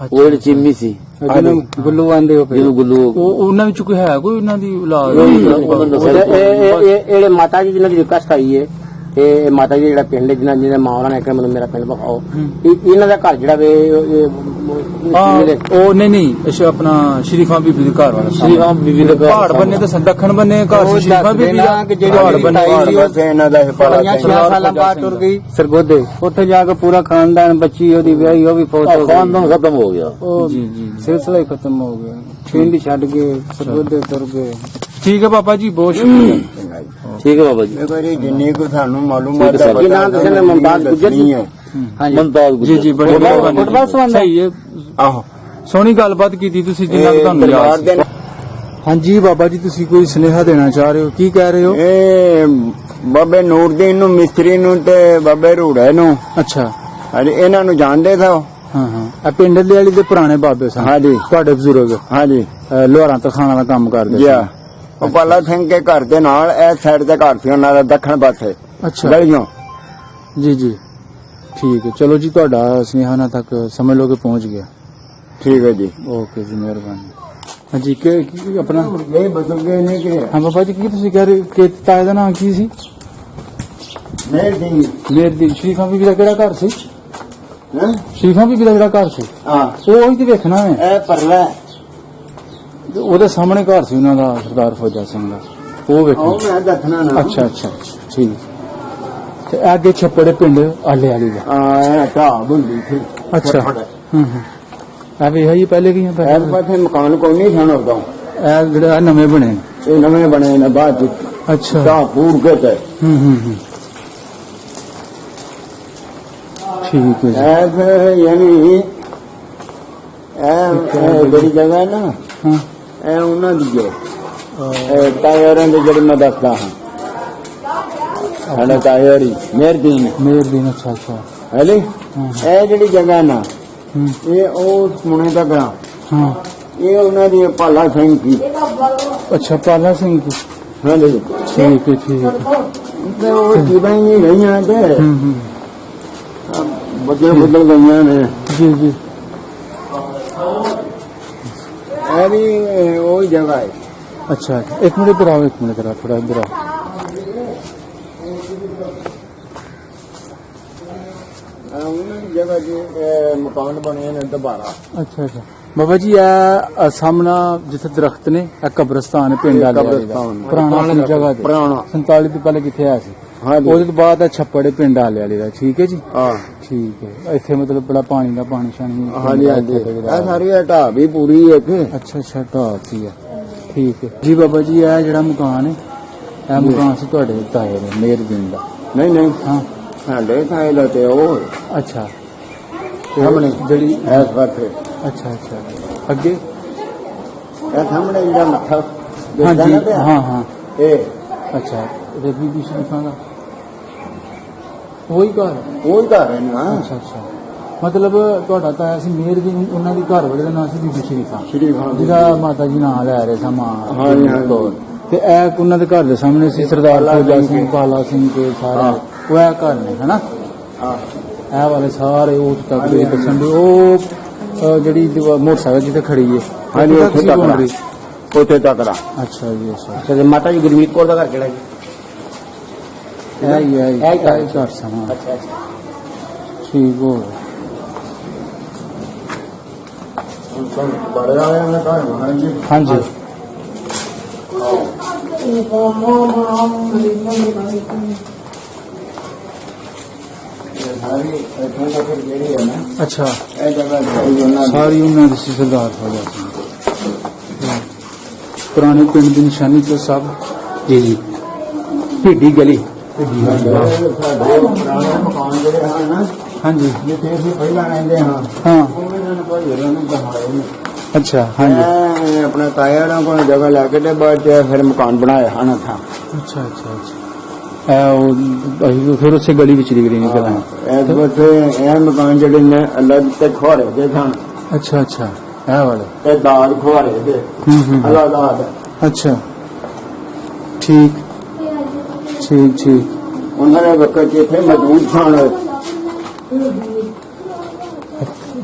ਉਹ ਜਿਹੜੀ ਚਿੰਮੀ ਸੀ ਜਿਹਨੂੰ ਗੁੱਲੂ ਆਂਦੇ ਹੋ ਜਿਹਨੂੰ ਗੁੱਲੂ ਉਹਨਾਂ ਵਿੱਚ ਕੋਈ ਹੈ ਕੋਈ ਉਹਨਾਂ ਦੀ ਔਲਾਦ? ਇਹ ਮਾਤਾ ਜੀ ਜਿਹਨਾਂ ਦੀ ਰਿਕਵੈਸਟ ਆਈ ਹੈ, ਤੇ ਮਾਤਾ ਜੀ ਜਿਹੜਾ ਪਿੰਡ ਜਿਹਨਾਂ ਮਾਂ ਉਹਨਾਂ ਨੇ ਕਿਹਾ ਮੈਨੂੰ ਮੇਰਾ ਪਿੰਡ ਵਿਖਾਓ, ਇਹਨਾਂ ਦਾ ਘਰ ਜਿਹੜਾ ਵੇ ਉਹ ਨਹੀਂ ਅੱਛਾ ਆਪਣਾ ਸ਼ਰੀਫਾਂ ਬੀਬੀ ਦੇ ਘਰ ਵਾਲਾ ਸ਼੍ਰੀਰਾਮ ਬੀਬੀ ਦੇ ਘਰ ਪਹਾੜ ਬੰਨੇ ਤੇ ਦੱਖਣ ਬੰਨੇ ਘਰ ਸੀ ਸ਼ਰੀਫਾਂ ਬੀਬੀ ਦਾ। ਪਹਾੜ ਬੰਨੇ ਇਹਨਾਂ ਦਾ 6 ਸਾਲਾਂ ਬਾਅਦ ਟੁਰ ਗਈ ਸਰਗੋਦੇ, ਉੱਥੇ ਜਾ ਕੇ ਪੂਰਾ ਖਾਨਦਾਨ, ਬੱਚੀ ਉਹਦੀ ਵਿਆਹੀ, ਉਹ ਵੀ ਫੌਤ ਹੋ ਗਈ, ਖਾਨਦਾਨ ਖਤਮ ਹੋ ਗਿਆ। ਜੀ ਜੀ ਸਿਲਸਿਲਾ ਹੀ ਖਤਮ ਹੋ ਗਿਆ। ਪਿੰਡ ਛੱਡ ਕੇ ਸਰਗੋਦੇ ਤੁਰ ਗਏ। ਠੀਕ ਹੈ ਬਾਬਾ ਜੀ, ਬਹੁਤ ਸ਼ੁਕਰੀਆ। ਠੀਕ ਹੈ ਬਾਬਾ ਜੀ। ਦੇਖੋ ਜੀ, ਜਿੰਨੀ ਕੁ ਸਾਨੂੰ ਮਾਲੂਮਾਤ ਹੈ। ਕੀ ਨਾਮ ਦੱਸਿਆ ਨੇ? ਮੁਮਤਾਜ਼ ਗੁੱਜਰ ਜੀ। ਹੈ। ਹਾਂਜੀ ਮੁਮਤਾਜ਼ ਗੁੱਜਰ। ਜੀ ਜੀ ਬੜੀ ਮਿਹਰਬਾਨੀ। ਸਹੀ ਹੈ, ਆਹੋ ਸੋਹਣੀ ਗੱਲਬਾਤ ਕੀਤੀ ਤੁਸੀਂ, ਜਿੰਨਾ ਕੁ ਤੁਹਾਨੂੰ ਯਾਦ ਸੀ। ਹਾਂਜੀ ਬਾਬਾ ਜੀ, ਤੁਸੀਂ ਕੋਈ ਸੁਨੇਹਾ ਦੇਣਾ ਚਾਹ ਰਹੇ ਹੋ? ਕੀ ਕਹਿ ਰਹੇ ਹੋ? ਇਹ ਬਾਬੇ ਨੂਰਦੀਨ ਨੂੰ, ਮਿਸਤਰੀ ਨੂੰ, ਤੇ ਬਾਬੇ ਰੂੜੇ ਨੂੰ, ਅੱਛਾ ਹਾਂਜੀ, ਇਹਨਾਂ ਨੂੰ ਜਾਣਦੇ ਥਾ। ਹਾਂ ਹਾਂ, ਇਹ ਪਿੰਡ ਦੇ ਵਾਲੀ ਦੇ ਪੁਰਾਣੇ ਬਾਬੇ ਸਨ? ਹਾਂਜੀ ਤੁਹਾਡੇ ਬਜ਼ੁਰਗ? ਹਾਂਜੀ, ਲੋਹਾਰਾਂ ਤਖਾਣਾ ਦਾ ਕੰਮ ਕਰਦੇ ਜੀ। ਸੀ? ਉਹ ਪਾਲਾ ਸਿੰਘ ਕੇ ਘਰ ਦੇ ਨਾਲ ਇਸ ਸਾਈਡ ਤੇ ਘਰ ਸੀ ਉਹਨਾਂ ਦਾ, ਦੱਖਣ ਪਾਸੇ ਅੱਛਾ ਗਲੀਆਂ। ਜੀ ਜੀ ਠੀਕ ਹੈ, ਚਲੋ ਜੀ, ਤੁਹਾਡਾ ਸੁਨੇਹਾ ਨਾ ਤੱਕ ਸਮਝ ਲਓ ਕਿ ਪਹੁੰਚ ਗਿਆ। ਠੀਕ ਹੈ ਜੀ, ਓਕੇ ਜੀ, ਮਿਹਰਬਾਨੀ। ਹਾਂਜੀ ਕੀ ਆਪਣਾ? ਇਹ ਬਜ਼ੁਰਗ ਨੇ ਕਿ ਹਾਂ ਬਾਬਾ ਜੀ, ਕੀ ਤੁਸੀਂ ਕਹਿ ਰਹੇ ਕਿ ਤਾਏ ਦਾ ਨਾਮ ਕੀ ਸੀ? ਮੇਰਦੀਨ। ਮੇਰਦੀਨ। ਸ਼ਰੀਫਾਂ ਬੀਬੀ ਦਾ ਕਿਹੜਾ ਘਰ ਸੀ? ਹਾਂ ਸ਼ਰੀਫਾਂ ਬੀਬੀ ਦਾ ਜਿਹੜਾ ਘਰ ਸੀ, ਹਾਂ, ਉਹ ਹੀ ਤੇ ਵੇਖਣਾ ਹੈ। ਇਹ ਪਰਲਾ ਉਹਦੇ ਸਾਹਮਣੇ ਘਰ ਸੀ ਉਹਨਾਂ ਦਾ, ਸਰਦਾਰ ਫੌਜਾ ਸਿੰਘ ਦਾ, ਉਹ ਵੇਖੋ। ਉਹ ਮੈਂ ਦੱਸਣਾ ਨਾ। ਅੱਛਾ ਅੱਛਾ ਠੀਕ। ਤੇ ਅੱਗੇ ਛੱਪੜੇ ਪਿੰਡ ਆਲੇ ਵਾਲੀ ਦਾ। ਇਹ ਢਾਬ ਹੁੰਦੀ ਸੀ। ਅੱਛਾ ਹੂੰ ਆ ਵੀ ਹੈ ਜੀ, ਪਹਿਲੇ ਕੀ ਹੈ? ਇਸ ਪਾਸੇ ਮਕਾਨ ਕੋਈ ਨਹੀਂ ਸਨ ਉਦੋਂ, ਇਹ ਜਿਹੜਾ ਨਵੇਂ ਬਣੇ? ਇਹ ਨਵੇਂ ਬਣੇ ਨੇ ਬਾਅਦ ਚ। ਅੱਛਾ ਢਾਹ ਪੂਰ ਕੇ ਤੇ ਹੂੰ ਠੀਕ ਹੈ ਜੀ। ਇਹ ਯਾਨੀ ਇਹ ਜਿਹੜੀ ਜਗ੍ਹਾ ਨਾ, ਹਾਂ ਇਹ ਉਹਨਾਂ ਦੀ ਹੈ। ਇਹ ਟਾਇਰਾਂ ਦੇ ਜਿਹੜੇ ਮੈਂ ਦੱਸਦਾ ਹਾਂ, ਸਾਡਾ ਟਾਇਰ ਹੀ ਮੇਰਦੀਨ ਮੇਰਦੀਨ। ਅੱਛਾ ਅੱਛਾ ਹੈ ਨੀ? ਇਹ ਜਿਹੜੀ ਜਗ੍ਹਾ ਨਾ, ਇਹ ਉਹ ਮੁੰਨੇ ਦਾ ਘਰ, ਹਾਂ ਇਹ ਉਹਨਾਂ ਦੀ ਪਾਲਾ ਸਿੰਘ ਦੀ। ਅੱਛਾ ਪਾਲਾ ਸਿੰਘ ਜੀ। ਹਾਂਜੀ, ਠੀਕ ਹੈ ਠੀਕ ਹੈ। ਤੇ ਉਹ ਜੀਵਾਂ ਹੀ ਗਈਆਂ ਤੇ ਬਦਲ ਗਈਆਂ ਨੇ। ਜੀ ਜੀ ਇਹ ਵੀ ਉਹ ਜਗ੍ਹਾ ਹੈ। अच्छा एक मिनट इधर आओ, थोड़ा इधर आओ। ਉਹਨਾਂ ਦੀ ਜਗ੍ਹਾ ਜੀ ਮਕਾਨ ਬਣੇ ਨੇ ਦੁਬਾਰਾ। अच्छा अच्छा बाबा जी ਇਹ ਸਾਹਮਣਾ ਜਿੱਥੇ ਦਰਖਤ ਨੇ ਇਹ ਕਬਰਸਤਾਨ ਹੈ ਪਿੰਡ ਵਾਲੇ ਕਬਰਸਤਾਨ। ਪੁਰਾਣਾ ਜਗ੍ਹਾ ਤੇ ਪੁਰਾਣਾ 47 ਤੋਂ ਪਹਿਲੇ ਕਿੱਥੇ ਆਇਆ ਸੀ? ਹਾਂਜੀ ਉਹਦੇ ਤੋਂ ਬਾਅਦ ਇਹ ਛੱਪੜ ਹੈ ਪਿੰਡ ਵਾਲੇ ਦਾ। ਠੀਕ ਹੈ ਜੀ, ਹਾਂ ਠੀਕ ਹੈ। ਇੱਥੇ ਮਤਲਬ ਬੜਾ ਪਾਣੀ ਦਾ ਪਾਣੀ ਸ਼ਾਨੀ। ਹਾਂਜੀ ਹਾਂਜੀ ਇਹ ਸਾਰੀ ਢਾਹ ਵੀ ਪੂਰੀ ਹੈ ਇੱਥੇ। ਅੱਛਾ ਅੱਛਾ ਢਾਹ ਸੀ ਹੈ, ਠੀਕ ਹੈ ਜੀ। ਬਾਬਾ ਜੀ ਇਹ ਜਿਹੜਾ ਮਕਾਨ ਹੈ ਇਹ ਮਕਾਨ ਸੀ ਤੁਹਾਡੇ ਤਾਏ ਦੇ ਮੇਰਦੀਨ ਦਾ? ਨਹੀਂ ਨਹੀਂ ਹਾਂ ਸਾਡੇ ਥਾਂ ਦਾ ਤੇ ਉਹ ਅੱਛਾ ਸਾਹਮਣੇ ਜਿਹੜੀ ਇਸ ਪਾਸੇ ਅੱਛਾ ਅੱਛਾ ਅੱਗੇ ਇਹ ਸਾਹਮਣੇ ਜਿਹੜਾ ਮੱਥਾ ਹਾਂਜੀ ਦਿਸਦਾ ਨਾ ਹਾਂ ਹਾਂ ਇਹ ਅੱਛਾ ਰਵੀ ਵੀ ਸ਼ਰੀਫਾਂ ਦਾ ਉਹੀ ਘਰ? ਉਹ ਹੀ ਘਰ ਹੈ ਨਾ ਅੱਛਾ ਅੱਛਾ ਮਤਲਬ ਤੁਹਾਡਾ ਤਾਂ ਆਇਆ ਸੀ ਮੇਰ ਦੀ, ਉਹਨਾਂ ਦੀ ਘਰ ਵਾਲੇ ਦਾ ਨਾਮ ਸੀ ਬੀਬੀ ਸ਼ਰੀਫਾਂ, ਸ਼੍ਰੀ ਖਾਨ ਜਿਹਦਾ ਮਾਤਾ ਜੀ ਨਾਂ ਲੈ ਰਹੇ ਸਨ ਮਾਂ। ਹਾਂਜੀ, ਹਾਂਜੀ। ਤੇ ਇਹ ਉਹਨਾਂ ਦੇ ਘਰ ਦੇ ਸਾਹਮਣੇ ਸੀ ਸਰਦਾਰ ਫੌਜਾ ਸਿੰਘ, ਕਾਲਾ ਸਿੰਘ ਕੇ ਸਾਰੇ ਉਹ ਇਹ ਘਰ ਨੇ ਹਨਾ। ਹਾਂ ਇਹ ਵਾਲੇ ਸਾਰੇ ਉਹ ਤੱਕ ਦੇ ਦੱਸਣ ਦੇ ਉਹ ਜਿਹੜੀ ਮੋਟਰਸਾਈਕਲ ਜਿੱਥੇ ਖੜੀ ਹੈ ਹਾਂਜੀ ਉੱਥੇ ਉੱਥੇ ਤੱਕ ਤੱਕ ਬਣ ਰਹੀ। ਉੱਥੇ ਤੱਕ ਦਾ। ਅੱਛਾ ਜੀ ਅੱਛਾ ਅੱਛਾ ਤੇ ਮਾਤਾ ਜੀ ਗੁਰਮੀਤ ਕੌਰ ਦਾ ਘਰ ਕਿਹੜਾ ਜੀ? ਇਹ ਹੀ ਹੈ ਇਹ ਘਰ ਘਰ ਸਮਾਂ ਅੱਛਾ ਅੱਛਾ ਠੀਕ ਹੋ ਗਿਆ। ਬੜੇ ਵਾਲਿਆਂ ਦਾ ਘਰ ਹੋਣਾ ਜੀ। ਹਾਂਜੀ ਸਾਰੀ ਇੱਥੇ ਤੱਕ ਜਿਹੜੀ ਹੈ ਨਾ ਅੱਛਾ ਇਹ ਜਗ੍ਹਾ ਸਾਰੀ ਉਹਨਾਂ ਦੀ। ਸਾਰੀ ਉਹਨਾਂ ਦੀ ਸੀ ਸਰਦਾਰ ਫੌਜਾ ਸਿੰਘ। ਪੁਰਾਣੇ ਪਿੰਡ ਦੀ ਨਿਸ਼ਾਨੀ ਤੋਂ ਸਭ ਜੀ ਜੀ ਢੀਡੀ ਗਲੀ ਸਾਡੇ ਪੁਰਾਣੇ ਮਕਾਨ ਜਿਹੜੇ ਹਨ ਨਾ ਹਾਂਜੀ ਜਿੱਥੇ ਅਸੀਂ ਪਹਿਲਾਂ ਰਹਿੰਦੇ ਹਾਂ ਹਾਂ ਉਹਨਾਂ ਨੂੰ ਕੋਈ ਇਹਨਾਂ ਨੂੰ ਦਿਖਾਇਆ ਨਹੀਂ। ਅੱਛਾ ਹਾਂਜੀ ਮੈਂ ਆਪਣੇ ਤਾਇਆ ਨਾਲ ਕੋਲ ਜਗ੍ਹਾ ਲੈ ਕੇ ਤੇ ਬਾਅਦ ਚ ਫਿਰ ਮਕਾਨ ਬਣਾਇਆ ਹਨ ਥਾਂ। ਅੱਛਾ ਅੱਛਾ ਅੱਛਾ ਇਹ ਉਹ ਅਸੀਂ ਫਿਰ ਉਸੇ ਗਲੀ ਵਿੱਚ ਨਿਕਲ ਆਏ। ਇਸ ਵਾਸਤੇ ਇਹ ਮਕਾਨ ਜਿਹੜੇ ਨੇ ਅਲੱਗ ਤੇ ਖੁਆਰੇ ਦੇ ਸਨ ਅੱਛਾ ਅੱਛਾ ਇਹ ਵਾਲੇ ਤੇ ਦਾਦ ਖੁਆਰੇ ਦੇ ਅਲੱਗ ਦਾਦ। ਅੱਛਾ ਠੀਕ ਠੀਕ ਠੀਕ ਉਹਨਾਂ ਦੇ ਵਕਤ ਇੱਥੇ ਮੌਜੂਦ ਸਨ।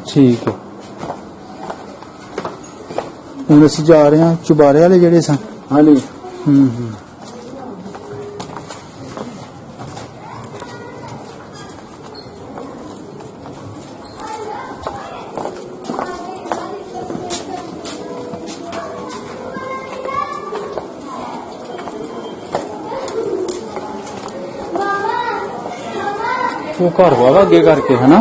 ਠੀਕ ਹੈ। ਹੁਣ ਅਸੀਂ ਜਾ ਰਹੇ ਹਾਂ ਚੁਬਾਰੇ ਵਾਲੇ ਜਿਹੜੇ ਸਨ। ਹਾਂਜੀ ਹੂੰ ਉਹ ਘਰ ਵਾਵਾ ਅੱਗੇ ਕਰਕੇ ਹੈ ਨਾ?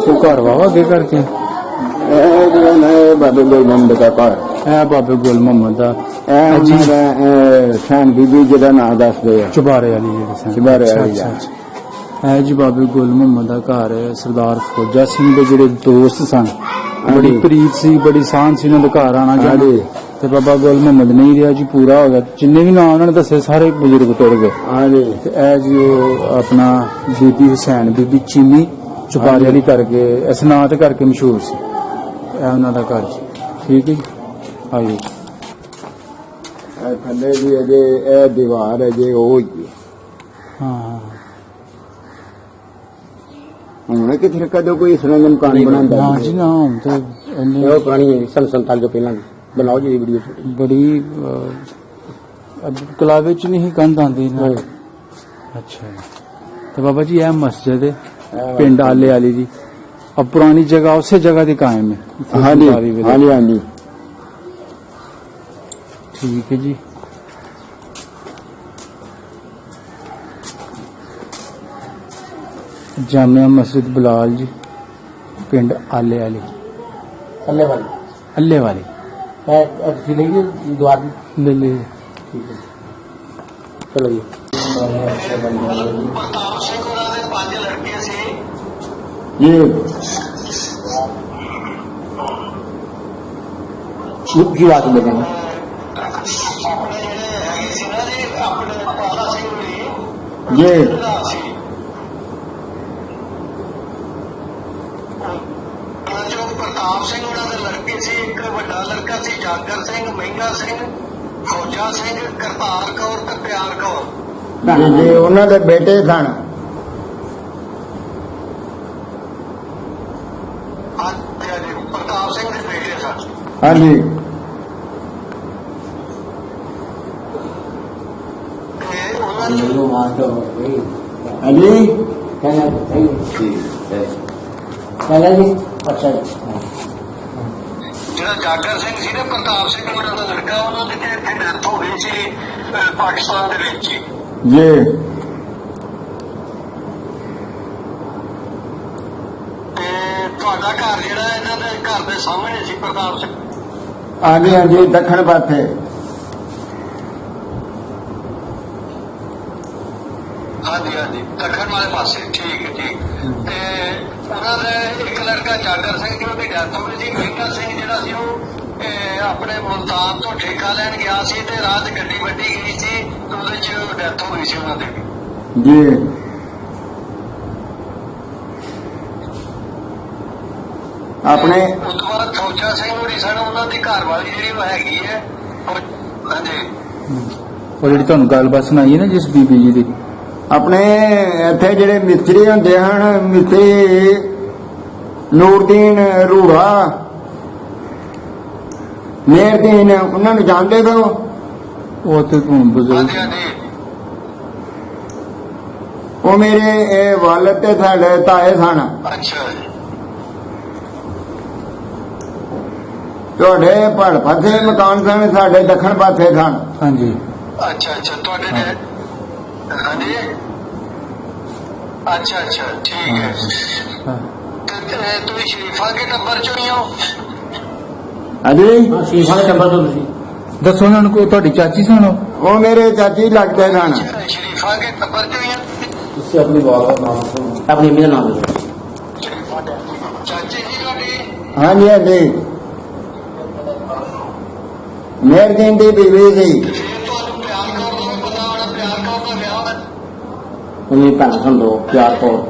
ਉਹ ਘਰ ਵਾਵਾ ਅੱਗੇ ਕਰਕੇ ਇਹ ਜਿਹੜਾ ਨਾ ਇਹ ਬਾਬੇ ਗੁਲ ਮੁਹੰਮਦ ਦਾ ਘਰ। ਇਹ ਬਾਬੇ ਗੁਲ ਮੁਹੰਮਦ ਦਾ ਇਹ ਉਹਨਾਂ ਦਾ ਸ਼ਾਨ ਬੀਬੀ ਜਿਹਦਾ ਨਾਂ ਦੱਸਦੇ ਆ ਚੁਬਾਰੇ ਵਾਲੀ ਜਿਹੜੇ ਸਨ। ਚੁਬਾਰੇ ਵਾਲੀ ਅੱਛਾ, ਅੱਛਾ। ਇਹ ਜੀ ਬਾਬੇ ਗੁਲ ਮੁਹੰਮਦ ਦਾ ਘਰ ਹੈ। ਸਰਦਾਰ ਫੌਜਾ ਸਿੰਘ ਦੇ ਜਿਹੜੇ ਦੋਸਤ ਸਨ, ਬੜੀ ਪ੍ਰੀਤ ਸੀ, ਬੜੀ ਸਾਂਝ ਸੀ ਉਹਨਾਂ ਦੇ ਘਰ ਆਣਾ ਜਾਣਾ। ਤੇ ਬਾਬਾ ਗੁਲ ਮੁਹੰਮਦ ਨਹੀਂ ਰਿਹਾ ਜੀ, ਪੂਰਾ ਹੋ ਗਿਆ। ਜਿੰਨੇ ਵੀ ਨਾਂ ਉਹਨਾਂ ਨੇ ਦੱਸੇ ਸਾਰੇ ਬਜ਼ੁਰਗ ਟੁਰ ਗਏ। ਹਾਂਜੀ ਤੇ ਇਹ ਜੀ ਉਹ ਆਪਣਾ ਬੀਬੀ ਹੁਸੈਨ ਬੀਬੀ ਚੀਨੀ ਚੁਬਾਰੇ ਵਾਲੀ ਕਰਕੇ ਇਸ ਨਾਂ ਤੇ ਕਰਕੇ ਮਸ਼ਹੂਰ ਸੀ। ਇਹ ਉਹਨਾਂ ਦਾ ਘਰ ਜੀ। ਠੀਕ ਹੈ ਜੀ ਆਇਓ। ਇਹ ਥੱਲੇ ਦੀ ਅਜੇ ਇਹ ਦੀਵਾਰ ਹੈ ਜੇ ਉਹ ਹੀ ਹੈ। ਹਾਂ ਹੁਣ ਕਿਥੇ ਕਦੋਂ ਕੋਈ ਇਸ ਤਰ੍ਹਾਂ ਦਾ ਮਕਾਨ ਬਣਾਉਂਦਾ ਨਾ ਜੀ ਨਾ ਹੁਣ ਤੇ ਇੰਨੀ ਇਹ ਉਹ ਪੁਰਾਣੀ ਹੈ ਸਨ 47 ਤੋਂ ਪਹਿਲਾਂ ਦੀ। ਬਣਾਓ ਜੀ ਵੀਡੀਓ ਛੋਟੀ ਬੜੀ ਕਲਾਵੇ ਚ ਨਹੀਂ ਕੰਧ ਆਉਂਦੀ ਨਾ। ਅੱਛਾ ਤੇ ਬਾਬਾ ਜੀ ਇਹ ਮਸਜਿਦ ਹੈ ਪਿੰਡ ਆਲੇ ਵਾਲੀ ਦੀ। अब पुरानी जगह उसे जगह दी कायम है। हाँ जी हाँ जी हाँ जी ठीक है जी। जामिया मस्जिद बिलाल जी पिंड आले वाली अल्ले वाली अल्ले वाली द्वार ले ले ठीक है चलो जी ये की बात बोलेंगे ये ਪ੍ਰਤਾਪ ਸਿੰਘ ਉਹਨਾਂ ਦੇ ਲੜਕੇ ਸੀ। ਇੱਕ ਵੱਡਾ ਲੜਕਾ ਸੀ ਜਾਗਰ ਸਿੰਘ, ਮਹਿੰਗਾ ਸਿੰਘ, ਫੌਜਾ ਸਿੰਘ, ਕਰਤਾਰ ਕੌਰ ਤੇ ਪਿਆਰ ਕੌਰ। ये ਉਹਨਾਂ ਦੇ ਬੇਟੇ ਸਨ। ਪ੍ਰਤਾਪ ਸਿੰਘ ਦੇ ਬੇਟੇ ਸਨ। हाँ जी ਉਹਨਾਂ ਦੀ ਹਾਂਜੀ ਅੱਛਾ ਜੀ ਜਿਹੜਾ ਜਾਗਰ ਸਿੰਘ ਸੀ ਨਾ, ਪ੍ਰਤਾਪ ਸਿੰਘ ਉਹਨਾਂ ਦਾ ਲੜਕਾ, ਉਹਨਾਂ ਦੀ ਤੇ ਇੱਥੇ ਡੈਥ ਹੋ ਗਈ ਸੀ ਪਾਕਿਸਤਾਨ ਦੇ ਵਿੱਚ ਹੀ। ਜੀ ਤੇ ਤੁਹਾਡਾ ਘਰ ਜਿਹੜਾ ਇਹਨਾਂ ਦੇ ਘਰ ਦੇ ਸਾਹਮਣੇ ਸੀ ਪ੍ਰਤਾਪ ਸਿੰਘ? ਹਾਂਜੀ ਹਾਂਜੀ ਦੱਖਣ ਪਾਸੇ। ਹਾਂਜੀ ਹਾਂਜੀ, ਦੱਖਣ ਵਾਲੇ ਪਾਸੇ। ਠੀਕ ਹੈ, ਠੀਕ। ਤੇ ਉਹਨਾਂ ਦਾ ਇੱਕ ਲੜਕਾ ਜਾਗਰ ਸਿੰਘ ਜੀ, ਉਹਦੀ ਡੈਥ ਹੋ ਗਈ ਸੀ। ਮਹਿੰਗਾ ਸਿੰਘ ਜਿਹੜਾ ਸੀ ਉਹ ਆਪਣੇ ਮੁਲਤਾਨ ਤੋਂ ਠੇਕਾ ਲੈਣ ਗਿਆ ਸੀ ਤੇ ਰਾਹ 'ਚ ਗੱਡੀ ਵੱਢੀ ਗਈ ਸੀ ਤੇ ਉਹਦੇ 'ਚ ਡੈਥ ਹੋ ਗਈ ਸੀ ਉਹਨਾਂ ਦੀ। ਜੀ ਆਪਣੇ ਉਸ ਤੋਂ ਬਾਅਦ ਫੌਜਾ ਸਿੰਘ ਹੋਰੀ ਸਨ, ਉਹਨਾਂ ਦੀ ਘਰ ਵਾਲੀ ਜਿਹੜੀ ਉਹ ਹੈਗੀ ਹੈ। ਹਾਂਜੀ ਉਹ ਜਿਹੜੀ ਤੁਹਾਨੂੰ ਗੱਲਬਾਤ ਸੁਣਾਈ ਹੈ ਨਾ ਜਿਸ ਬੀਬੀ ਜੀ ਦੀ, ਆਪਣੇ ਇੱਥੇ ਜਿਹੜੇ ਮਿਸਤਰੀ ਹੁੰਦੇ ਹਨ, ਮਿਸਤਰੀ ਨੂਰਦੀਨ ਰੂੜਾ, ਮੇਹਰਦੀਨ, ਉਹਨਾਂ ਨੂੰ ਜਾਣਦੇ ਹੋ? ਉਹ ਤੇ ਹੁਣ ਬਜ਼ੁਰਗ ਹਾਂਜੀ ਹਾਂਜੀ। ਉਹ ਮੇਰੇ ਵਾਲਦ ਤੇ ਸਾਡੇ ਤਾਏ ਸਨ। ਅੱਛਾ ਜੀ। ਤੁਹਾਡੇ ਪੜ ਪਾਸੇ ਮਕਾਨ ਸਨ, ਸਾਡੇ ਦੱਖਣ ਪਾਸੇ ਸਨ। ਹਾਂਜੀ ਅੱਛਾ ਅੱਛਾ, ਤੁਹਾਡੇ ਨੇ? ਹਾਂਜੀ ਅੱਛਾ ਅੱਛਾ, ਠੀਕ ਹੈ। ਹਾਂ ਤੇ ਤੁਸੀਂ ਸ਼ਰੀਫਾ ਕੇ ਟੱਬਰ ਚੋਂ ਹੀ ਹੋ? ਹਾਂਜੀ ਸ਼ੀਫਾ ਦੇ ਨੰਬਰ ਤੋਂ ਤੁਸੀਂ ਦੱਸੋ ਉਹਨਾਂ ਨੂੰ, ਕੋਈ ਤੁਹਾਡੀ ਚਾਚੀ ਸੁਣੋ? ਉਹ ਮੇਰੇ ਚਾਚੀ ਲੱਗਦੇ ਸਨ। ਸ਼ਰੀਫਾ ਕੇ ਟੱਬਰ ਚੋਂ ਹੀ ਆ? ਤੁਸੀਂ ਆਪਣੀ ਵਾਲ ਦਾ ਨਾਮ ਦੱਸੋ, ਆਪਣੀ ਅੰਮੀ ਦਾ ਨਾਮ ਦੱਸੋ। ਚਾਚੀ ਜੀ ਤੁਹਾਡੀ? ਹਾਂਜੀ ਹਾਂਜੀ ਮੇਹਰਦੀਨ ਦੀ ਬੀਵੀ ਸੀ। ਫਿਰ ਤੁਹਾਨੂੰ ਪਿਆਰ ਕਰਨ ਦਾ ਵੀ ਪਤਾ ਹੋਣਾ, ਪਿਆਰ ਕਰਨ ਦਾ ਵਿਆਹ ਹੈ? ਉਹਨੇ ਭੈਣ ਸਾਨੂੰ ਦੋ ਪਿਆਰ ਕੌਰ,